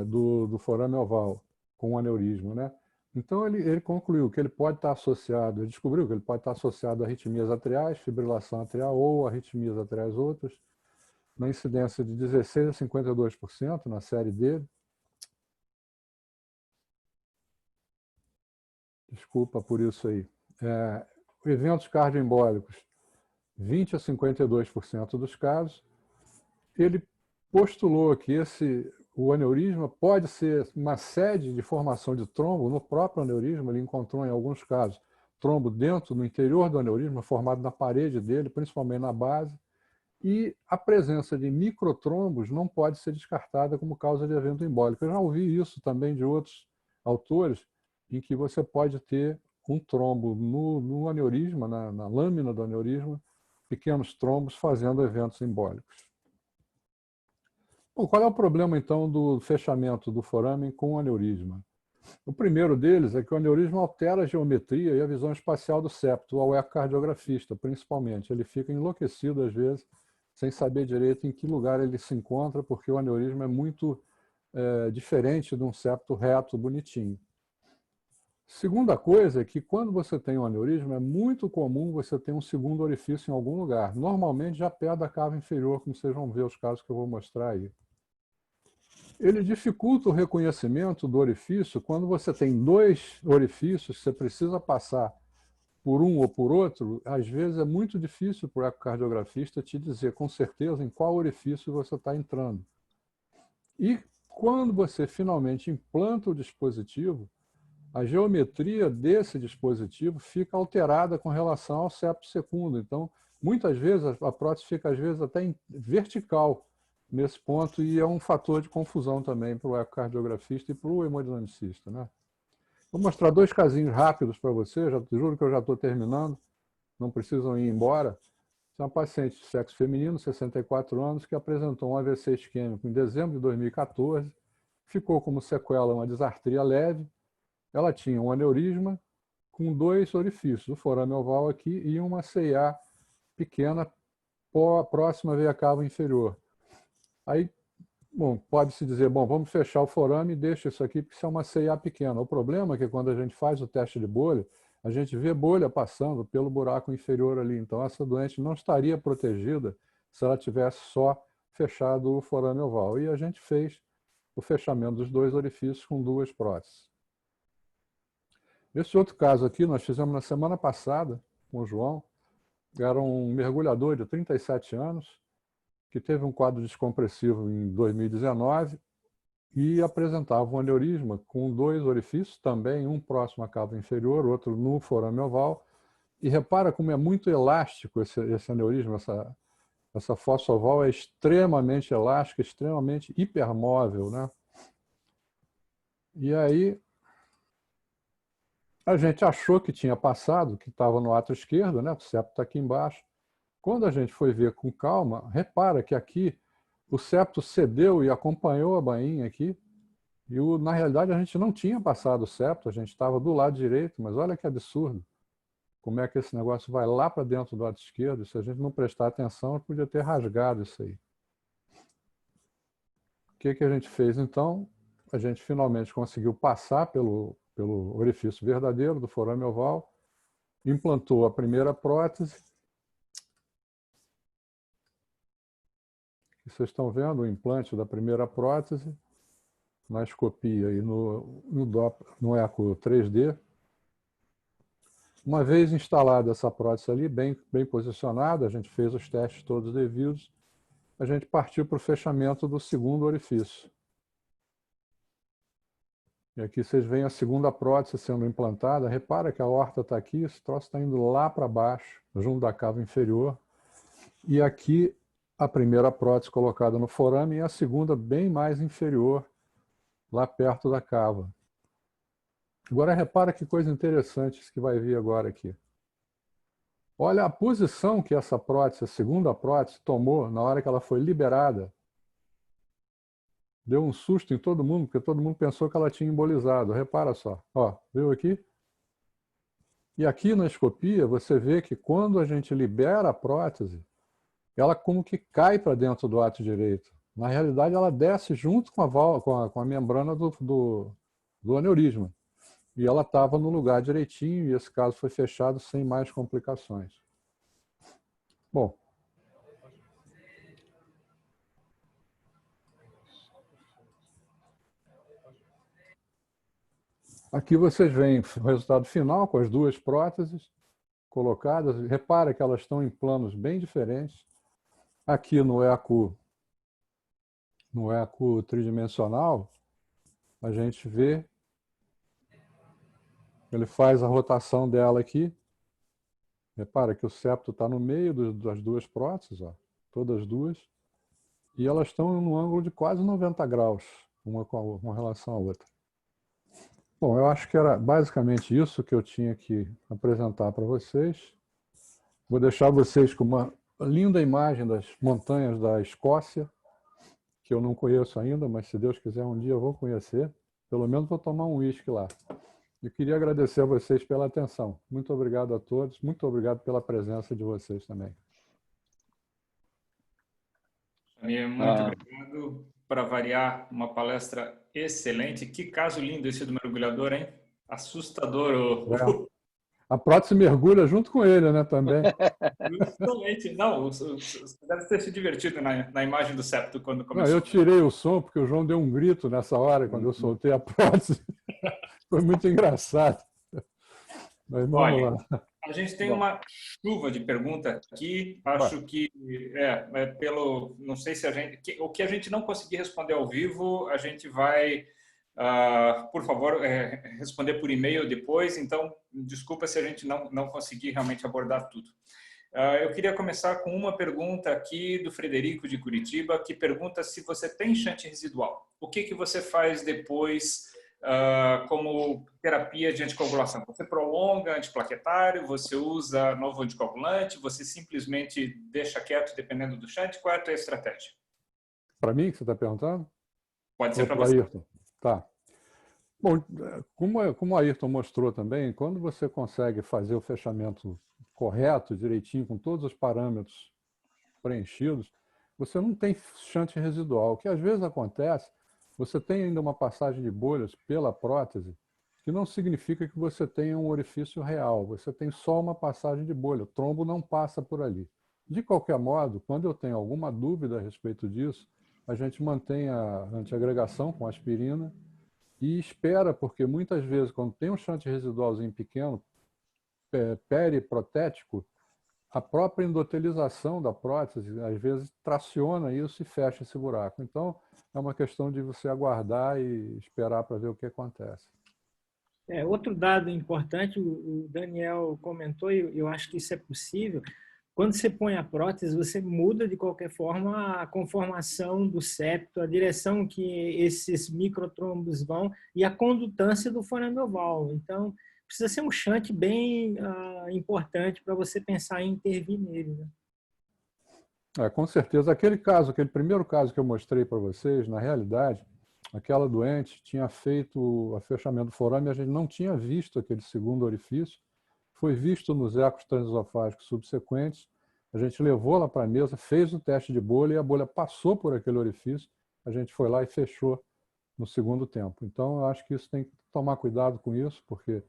do forame oval com aneurisma, né? Então, ele concluiu que ele pode estar associado, ele descobriu que ele pode estar associado a arritmias atriais, fibrilação atrial ou arritmias atriais outras, na incidência de 16% a 52% na série dele. Desculpa por isso aí. Eventos cardioembólicos, 20% a 52% dos casos. Ele postulou que o aneurisma pode ser uma sede de formação de trombo no próprio aneurisma. Ele encontrou, em alguns casos, trombo no interior do aneurisma, formado na parede dele, principalmente na base. E a presença de microtrombos não pode ser descartada como causa de evento embólico. Eu já ouvi isso também de outros autores, em que você pode ter um trombo no aneurisma, na lâmina do aneurisma, pequenos trombos fazendo eventos embólicos. Bom, qual é o problema, então, do fechamento do foramen com o aneurisma? O primeiro deles é que o aneurisma altera a geometria e a visão espacial do septo, ao ecocardiografista, principalmente. Ele fica enlouquecido, às vezes, sem saber direito em que lugar ele se encontra, porque o aneurisma é muito diferente de um septo reto, bonitinho. Segunda coisa é que, quando você tem um aneurisma, é muito comum você ter um segundo orifício em algum lugar, normalmente já perto da cava inferior, como vocês vão ver os casos que eu vou mostrar aí. Ele dificulta o reconhecimento do orifício quando você tem dois orifícios, você precisa passar por um ou por outro. Às vezes é muito difícil para o ecocardiografista te dizer com certeza em qual orifício você está entrando. E quando você finalmente implanta o dispositivo, a geometria desse dispositivo fica alterada com relação ao septo secundo. Então, muitas vezes, a prótese fica, às vezes, até vertical nesse ponto, e é um fator de confusão também para o ecocardiografista e para o hemodinamicista, né? Vou mostrar dois casinhos rápidos para você, juro que eu já estou terminando, não precisam ir embora. É uma paciente de sexo feminino, 64 anos, que apresentou um AVC isquêmico em dezembro de 2014, ficou como sequela uma disartria leve. Ela tinha um aneurisma com dois orifícios, o forame oval aqui e uma CIA pequena próxima à veia cava inferior. Aí, Bom, pode-se dizer, bom, vamos fechar o forame e deixa isso aqui, porque isso é uma CIA pequena. O problema é que quando a gente faz o teste de bolha, a gente vê bolha passando pelo buraco inferior ali. Então, essa doente não estaria protegida se ela tivesse só fechado o forame oval. E a gente fez o fechamento dos 2 orifícios com 2 próteses. Esse outro caso aqui, nós fizemos na semana passada com o João. Era um mergulhador de 37 anos, que teve um quadro descompressivo em 2019 e apresentava um aneurisma com 2 orifícios, também um próximo à cava inferior, outro no forame oval. E repara como é muito elástico esse aneurisma, essa fossa oval é extremamente elástica, extremamente hipermóvel, né? E aí a gente achou que tinha passado, que estava no ato esquerdo, né? O septo está aqui embaixo. Quando a gente foi ver com calma, repara que aqui o septo cedeu e acompanhou a bainha aqui. E na realidade a gente não tinha passado o septo, a gente estava do lado direito, mas olha que absurdo. Como é que esse negócio vai lá para dentro do lado esquerdo? Se a gente não prestar atenção, podia ter rasgado isso aí. O que a gente fez então? A gente finalmente conseguiu passar pelo orifício verdadeiro do forame oval, implantou a primeira prótese. Vocês estão vendo o implante da primeira prótese na escopia e no eco 3D. Uma vez instalada essa prótese ali, bem posicionada, a gente fez os testes todos devidos, a gente partiu para o fechamento do segundo orifício. E aqui vocês veem a segunda prótese sendo implantada. Repara que a aorta está aqui, esse troço está indo lá para baixo, junto da cava inferior. E aqui a primeira prótese colocada no forame e a segunda bem mais inferior, lá perto da cava. Agora repara que coisa interessante isso que vai vir agora aqui. Olha a posição que essa prótese, a segunda prótese, tomou na hora que ela foi liberada. Deu um susto em todo mundo, porque todo mundo pensou que ela tinha embolizado. Repara só, ó, viu aqui? E aqui na escopia você vê que quando a gente libera a prótese, ela como que cai para dentro do ato direito. Na realidade, ela desce junto com a membrana do aneurisma. E ela estava no lugar direitinho, e esse caso foi fechado sem mais complicações. Bom. Aqui vocês veem o resultado final com as 2 próteses colocadas. Repara que elas estão em planos bem diferentes. Aqui no eco tridimensional, a gente vê, ele faz a rotação dela aqui. Repara que o septo está no meio das 2 próteses, ó, todas as 2, e elas estão num ângulo de quase 90 graus, uma com relação à outra. Bom, eu acho que era basicamente isso que eu tinha que apresentar para vocês. Vou deixar vocês com uma linda imagem das montanhas da Escócia, que eu não conheço ainda, mas se Deus quiser um dia eu vou conhecer. Pelo menos vou tomar um uísque lá. Eu queria agradecer a vocês pela atenção. Muito obrigado a todos. Muito obrigado pela presença de vocês também. Muito obrigado. Para variar, uma palestra excelente. Que caso lindo esse do mergulhador, hein? Assustador. A prótese mergulha junto com ele, né, também. Justamente. Não, você deve ter se divertido na imagem do septo quando começou. Não, eu tirei o som porque o João deu um grito nessa hora, quando eu soltei a prótese. Foi muito engraçado. Mas vamos lá. A gente tem uma chuva de perguntas aqui. Acho que não sei se o que a gente não conseguir responder ao vivo, a gente vai, por favor, responder por e-mail depois. Então, desculpa se a gente não conseguir realmente abordar tudo. Eu queria começar com uma pergunta aqui do Frederico de Curitiba, que pergunta se você tem shunt residual. O que você faz depois como terapia de anticoagulação? Você prolonga antiplaquetário, você usa novo anticoagulante, você simplesmente deixa quieto dependendo do shunt? Qual é a tua estratégia? Para mim que você está perguntando? Pode ser para você. Ayrton. Tá. Bom, como o Ayrton mostrou também, quando você consegue fazer o fechamento correto, direitinho, com todos os parâmetros preenchidos, você não tem shunt residual. O que às vezes acontece, você tem ainda uma passagem de bolhas pela prótese, que não significa que você tenha um orifício real, você tem só uma passagem de bolha, o trombo não passa por ali. De qualquer modo, quando eu tenho alguma dúvida a respeito disso, a gente mantém a antiagregação com aspirina e espera, porque muitas vezes, quando tem um shunt residualzinho pequeno, periprotético, a própria endotelização da prótese, às vezes, traciona isso e fecha esse buraco. Então, é uma questão de você aguardar e esperar para ver o que acontece. Outro dado importante, o Daniel comentou, e eu acho que isso é possível. Quando você põe a prótese, você muda, de qualquer forma, a conformação do septo, a direção que esses microtrombos vão e a condutância do forame oval. Então, precisa ser um shunt bem importante para você pensar em intervir nele, né? Com certeza. Aquele primeiro caso que eu mostrei para vocês, na realidade, aquela doente tinha feito o fechamento do forame e a gente não tinha visto aquele segundo orifício. Foi visto nos ecos transesofágicos subsequentes. A gente levou lá para a mesa, fez o teste de bolha e a bolha passou por aquele orifício. A gente foi lá e fechou no segundo tempo. Então, eu acho que isso tem que tomar cuidado com isso, porque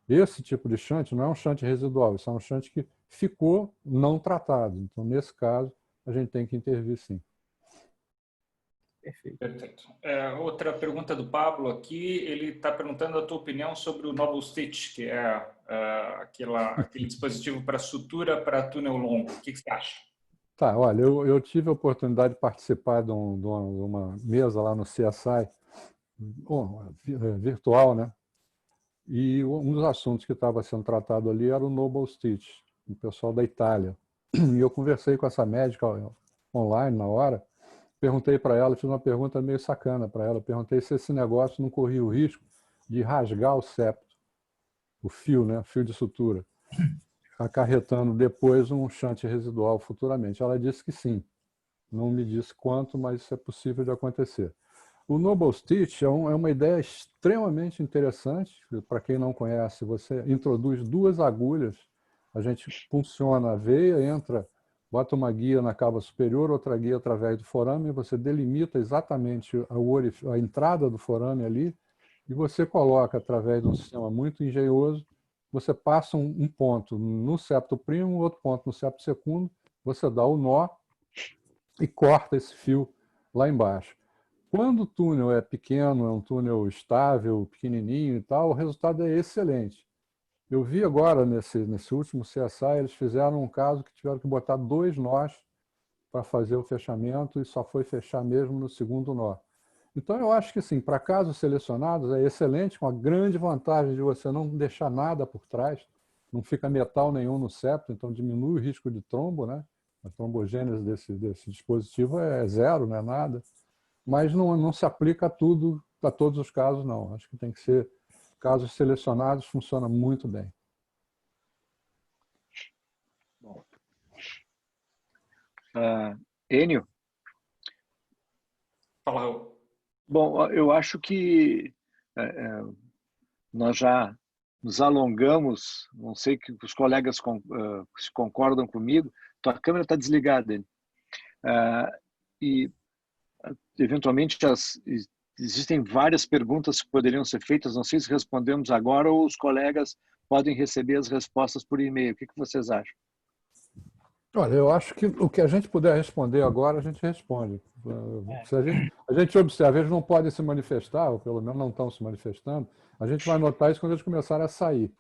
esse tipo de shunt não é um shunt residual, isso é um shunt que ficou não tratado. Então, nesse caso, a gente tem que intervir sim. Perfeito. Outra pergunta do Pablo aqui, ele está perguntando a tua opinião sobre o Noble Stitch, que é aquele dispositivo para sutura para túnel longo. O que você acha? Tá, olha, eu tive a oportunidade de participar de uma mesa lá no CSI, virtual, né? E um dos assuntos que estava sendo tratado ali era o Noble Stitch, o pessoal da Itália. E eu conversei com essa médica online na hora, perguntei para ela, fiz uma pergunta meio sacana para ela, perguntei se esse negócio não corria o risco de rasgar o septo, o fio, né, o fio de sutura, acarretando depois um shunt residual futuramente. Ela disse que sim, não me disse quanto, mas isso é possível de acontecer. O Noble Stitch é uma ideia extremamente interessante. Para quem não conhece, você introduz duas agulhas, a gente funciona a veia, bota uma guia na cava superior, outra guia através do forame, você delimita exatamente a entrada do forame ali, e você coloca, através de um sistema muito engenhoso, você passa um ponto no septo primo, outro ponto no septo secundo, você dá o nó e corta esse fio lá embaixo. Quando o túnel é pequeno, é um túnel estável, pequenininho e tal, o resultado é excelente. Eu vi agora, nesse último CSI, eles fizeram um caso que tiveram que botar 2 nós para fazer o fechamento e só foi fechar mesmo no segundo nó. Então, eu acho que, assim, para casos selecionados, é excelente, com a grande vantagem de você não deixar nada por trás, não fica metal nenhum no septo, então diminui o risco de trombo, né? A trombogênese desse dispositivo é zero, não é nada. Mas não se aplica a todos os casos, não. Acho que tem que ser casos selecionados, funciona muito bem. Bom. Enio? Fala, Raul. Bom, eu acho que nós já nos alongamos, não sei que os colegas se concordam comigo, tua câmera está desligada, Enio. E, eventualmente, existem várias perguntas que poderiam ser feitas, não sei se respondemos agora ou os colegas podem receber as respostas por e-mail. O que vocês acham? Olha, eu acho que o que a gente puder responder agora, a gente responde. Se a gente observa, eles não podem se manifestar, ou pelo menos não estão se manifestando, a gente vai notar isso quando eles começarem a sair.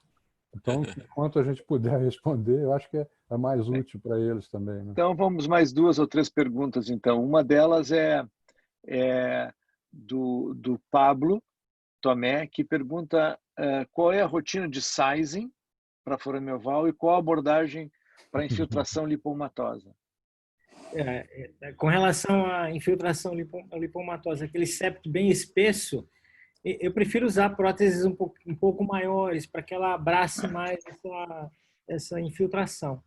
Então, enquanto a gente puder responder, eu acho que é mais útil para eles também. Né? Então, vamos mais 2 ou 3 perguntas, então. Uma delas é do Pablo Tomé, que pergunta qual é a rotina de sizing para forame oval e qual a abordagem para infiltração lipomatosa. Com relação à infiltração lipomatosa, aquele septo bem espesso, eu prefiro usar próteses um pouco maiores para que ela abrace mais essa infiltração.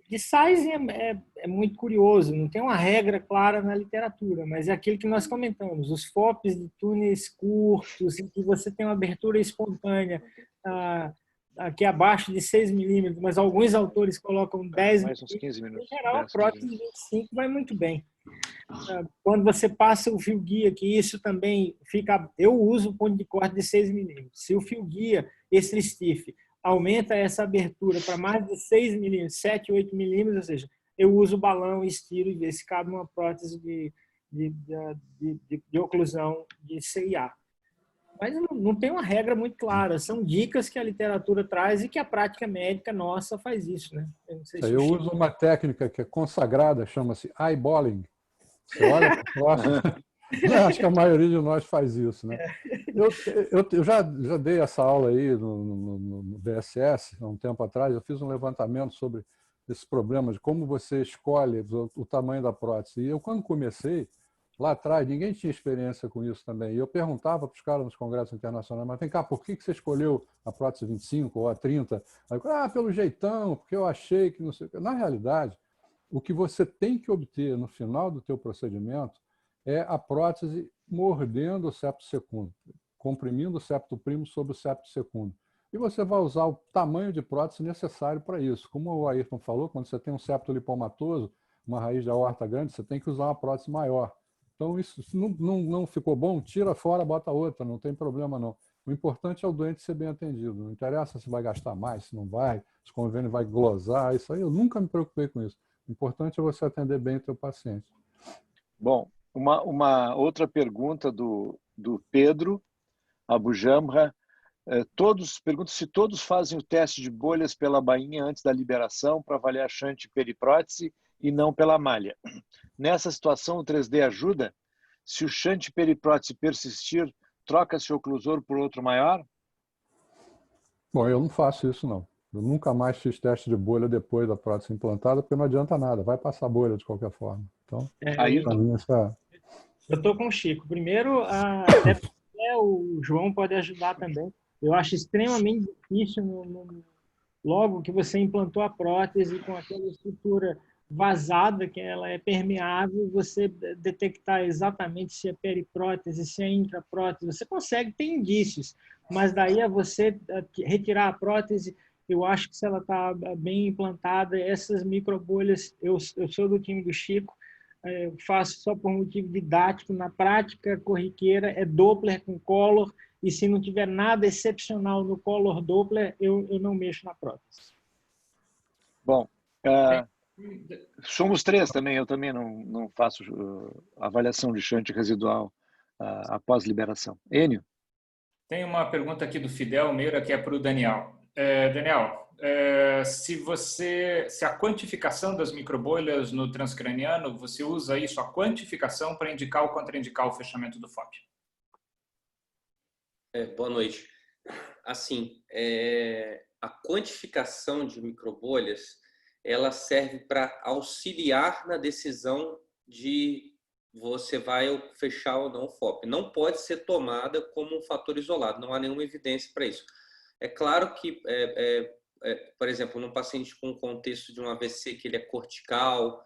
De sizing é muito curioso, não tem uma regra clara na literatura, mas é aquilo que nós comentamos, os FOPs de túneis curtos, em que você tem uma abertura espontânea aqui abaixo de 6 milímetros, mas alguns autores colocam 10 Mais uns 15 milímetros. minutos. Em geral, a 10, 15 prótese de minutos. 25 vai muito bem. Quando você passa o fio guia, que isso também fica... Eu uso o ponto de corte de 6 milímetros. Se o fio guia, esse stiff, aumenta essa abertura para mais de 6 milímetros, 7, 8 milímetros, ou seja, eu uso o balão, estiro e vejo se cabe uma prótese de oclusão de CIA. Mas não tem uma regra muito clara. São dicas que a literatura traz e que a prática médica nossa faz isso, né? Eu uso uma técnica que é consagrada, chama-se eyeballing. Você olha para o próximo. Acho que a maioria de nós faz isso, né? Eu já dei essa aula aí no BSS, há um tempo atrás. Eu fiz um levantamento sobre esse problema de como você escolhe o tamanho da prótese. E eu, quando comecei, lá atrás, ninguém tinha experiência com isso também. E eu perguntava para os caras nos congressos internacionais, mas vem cá, por que você escolheu a prótese 25 ou a 30? Aí eu, pelo jeitão, porque eu achei que não sei o que. Na realidade, o que você tem que obter no final do teu procedimento é a prótese mordendo o septo secundo, comprimindo o septo primo sobre o septo secundo. E você vai usar o tamanho de prótese necessário para isso. Como o Ayrton falou, quando você tem um septo lipomatoso, uma raiz de aorta grande, você tem que usar uma prótese maior. Então, isso se não ficou bom, tira fora, bota outra, não tem problema não. O importante é o doente ser bem atendido. Não interessa se vai gastar mais, se não vai, se o convênio vai glosar, isso aí eu nunca me preocupei com isso. O importante é você atender bem o teu paciente. Bom, uma outra pergunta do Pedro Abujamra. Pergunta se todos fazem o teste de bolhas pela bainha antes da liberação para avaliar shunt periprótese e não pela malha. Nessa situação, o 3D ajuda? Se o shunt periprótese persistir, troca-se o oclusor por outro maior? Bom, eu não faço isso, não. Eu nunca mais fiz teste de bolha depois da prótese implantada, porque não adianta nada, vai passar bolha de qualquer forma. Então, eu estou com o Chico. Primeiro, até o João pode ajudar também. Eu acho extremamente difícil, logo que você implantou a prótese com aquela estrutura vazada, que ela é permeável, você detectar exatamente se é periprótese, se é intraprótese. Você consegue ter indícios, mas daí a você retirar a prótese, eu acho que se ela está bem implantada, essas microbolhas, eu sou do time do Chico, eu faço só por motivo didático, na prática corriqueira é Doppler com Color, e se não tiver nada excepcional no Color Doppler, eu não mexo na prótese. Bom, somos três também, eu também não faço avaliação de shunt residual após liberação. Enio? Tem uma pergunta aqui do Fidel Meira que é para o Daniel. Daniel, se a quantificação das microbolhas no transcraniano, você usa isso, a quantificação, para indicar ou contraindicar o fechamento do FOP? Boa noite. Assim, a quantificação de microbolhas, ela serve para auxiliar na decisão de você vai fechar ou não o FOP. Não pode ser tomada como um fator isolado, não há nenhuma evidência para isso. É claro que, por exemplo, num paciente com contexto de um AVC que ele é cortical,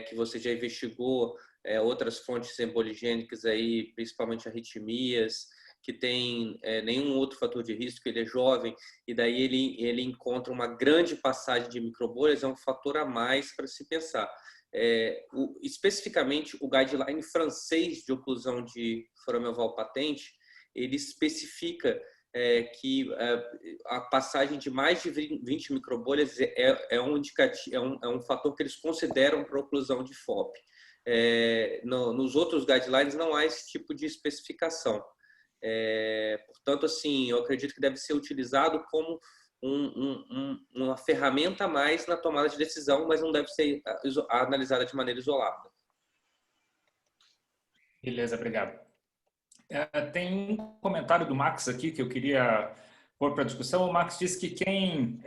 que você já investigou outras fontes emboligênicas, aí, principalmente arritmias, que tem nenhum outro fator de risco, ele é jovem, e daí ele encontra uma grande passagem de microbolhas, é um fator a mais para se pensar. Especificamente, o guideline francês de oclusão de foramen oval patente, ele especifica que a passagem de mais de 20 microbolhas é um fator que eles consideram para oclusão de FOP. Nos outros guidelines não há esse tipo de especificação. Portanto, assim, eu acredito que deve ser utilizado como uma ferramenta a mais na tomada de decisão, mas não deve ser analisada de maneira isolada. Beleza, obrigado. Tem um comentário do Max aqui que eu queria pôr para discussão. O Max diz que quem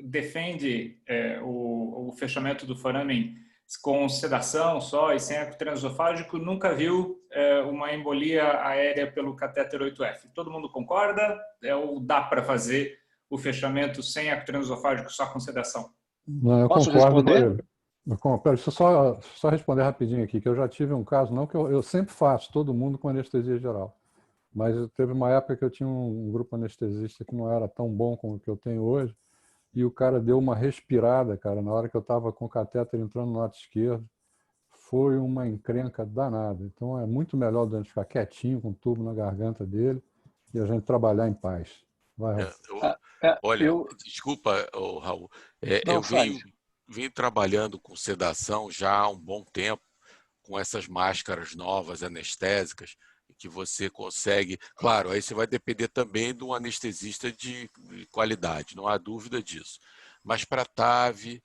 defende o fechamento do foramen com sedação só e sem eco transesofágico nunca viu uma embolia aérea pelo catéter 8F. Todo mundo concorda? Ou dá para fazer o fechamento sem eco transesofágico só com sedação? Não, eu Posso concordo responder? Deixa eu só responder rapidinho aqui, que eu já tive um caso, não que eu sempre faço, todo mundo com anestesia geral. Mas teve uma época que eu tinha um grupo anestesista que não era tão bom como o que eu tenho hoje, e o cara deu uma respirada, cara, na hora que eu estava com o catéter entrando no lado esquerdo. Foi uma encrenca danada. Então é muito melhor o doente ficar quietinho, com o tubo na garganta dele, e a gente trabalhar em paz. Vai, Raul. Olha, desculpa, Raul, eu venho trabalhando com sedação já há um bom tempo, com essas máscaras novas anestésicas, que você consegue... Claro, aí você vai depender também de um anestesista de qualidade, não há dúvida disso. Mas para TAV,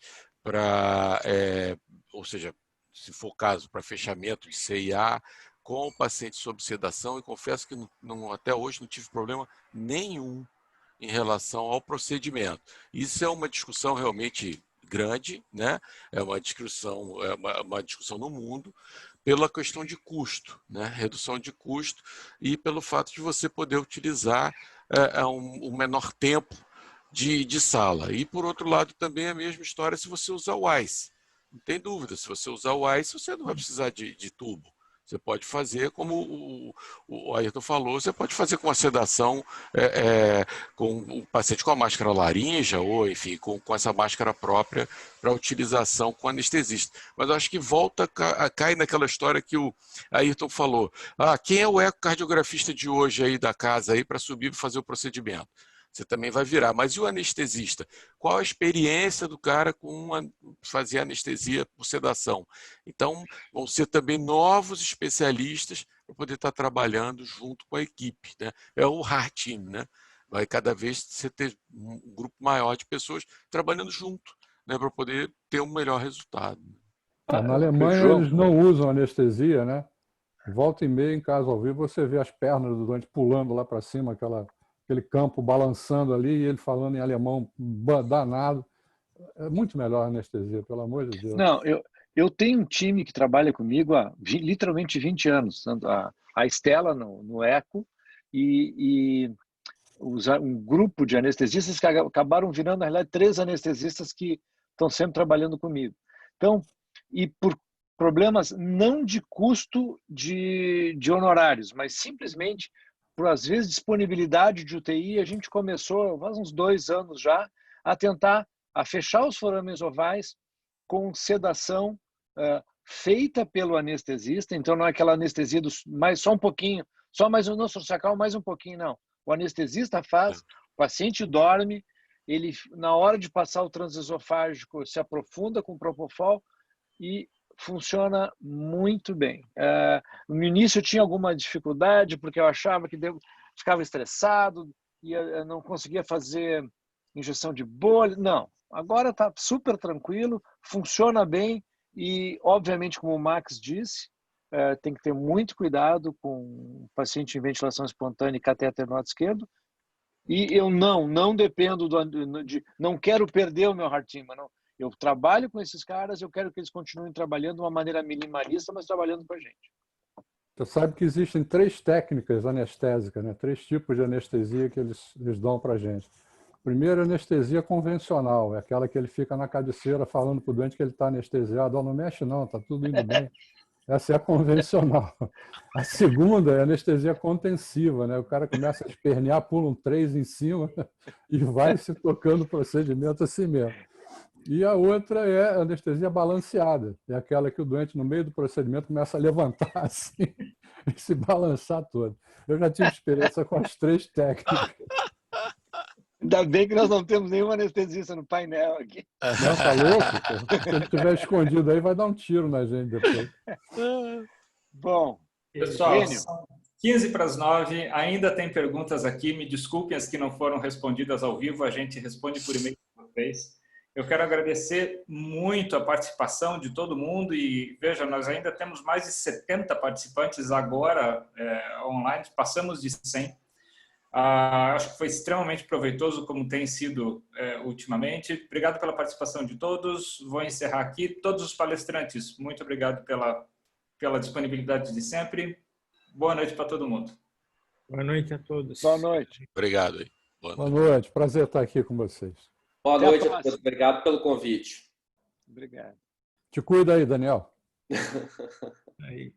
ou seja, se for caso, para fechamento de CIA, com o paciente sob sedação, e confesso que até hoje não tive problema nenhum em relação ao procedimento. Isso é uma discussão realmente grande, né? É uma discussão no mundo, pela questão de custo, né? Redução de custo, e pelo fato de você poder utilizar um menor tempo de sala. E, por outro lado, também a mesma história se você usar o ICE. Não tem dúvida, se você usar o ICE, você não vai precisar de tubo. Você pode fazer, como o Ayrton falou, você pode fazer com a sedação com o paciente com a máscara laríngea, ou, enfim, com essa máscara própria para utilização com anestesista. Mas eu acho que cai naquela história que o Ayrton falou. Quem é o ecocardiografista de hoje aí da casa aí para subir e fazer o procedimento? Você também vai virar. Mas e o anestesista? Qual a experiência do cara com fazer anestesia por sedação? Então, vão ser também novos especialistas para poder estar trabalhando junto com a equipe, né? É o heart team, né? Vai cada vez você ter um grupo maior de pessoas trabalhando junto, né? Para poder ter um melhor resultado. Na Alemanha, eles não usam anestesia, né? Volta e meia, em caso ao vivo, você vê as pernas do doente pulando lá para cima, aquele campo balançando ali, e ele falando em alemão danado. É muito melhor a anestesia, pelo amor de Deus. Não, eu tenho um time que trabalha comigo há literalmente 20 anos. A Estela no ECO e um grupo de anestesistas que acabaram virando, na realidade, 3 anestesistas que estão sempre trabalhando comigo. Então, e por problemas não de custo de honorários, mas simplesmente por, às vezes, disponibilidade de UTI, a gente começou, faz uns 2 anos já, a tentar fechar os forames ovais com sedação feita pelo anestesista. Então, não é aquela anestesia só um pouquinho, só mais um nasossacal, mais um pouquinho, não. O anestesista faz, o paciente dorme, ele, na hora de passar o transesofágico, se aprofunda com propofol e funciona muito bem. No início eu tinha alguma dificuldade, porque eu achava que ficava estressado e eu não conseguia fazer injeção de bolha. Não, agora está super tranquilo, funciona bem e, obviamente, como o Max disse, tem que ter muito cuidado com o paciente em ventilação espontânea e catéter no lado esquerdo. E eu não dependo não quero perder o meu heart team, não. Eu trabalho com esses caras, eu quero que eles continuem trabalhando de uma maneira minimalista, mas trabalhando com a gente. Você sabe que existem 3 técnicas anestésicas, né? 3 tipos de anestesia que eles dão para a gente. Primeiro, anestesia convencional, é aquela que ele fica na cabeceira falando para o doente que ele está anestesiado. Não mexe não, está tudo indo bem. Essa é a convencional. A segunda é a anestesia contensiva, né? O cara começa a espernear, pula um 3 em cima e vai se tocando o procedimento assim mesmo. E a outra é a anestesia balanceada, é aquela que o doente, no meio do procedimento, começa a levantar assim e se balançar todo. Eu já tive experiência com as 3 técnicas. Ainda bem que nós não temos nenhum anestesista no painel aqui. Não, tá louco? Pô. Se ele estiver escondido aí, vai dar um tiro na gente depois. Bom, pessoal, são 15 para as 9. Ainda tem perguntas aqui. Me desculpem as que não foram respondidas ao vivo. A gente responde por e-mail para vocês. Eu quero agradecer muito a participação de todo mundo e, veja, nós ainda temos mais de 70 participantes agora online, passamos de 100. Acho que foi extremamente proveitoso, como tem sido ultimamente. Obrigado pela participação de todos. Vou encerrar aqui. Todos os palestrantes, muito obrigado pela disponibilidade de sempre. Boa noite para todo mundo. Boa noite a todos. Boa noite. Obrigado. Boa noite. Prazer estar aqui com vocês. Boa noite a todos. Obrigado pelo convite. Obrigado. Te cuida aí, Daniel. Aí.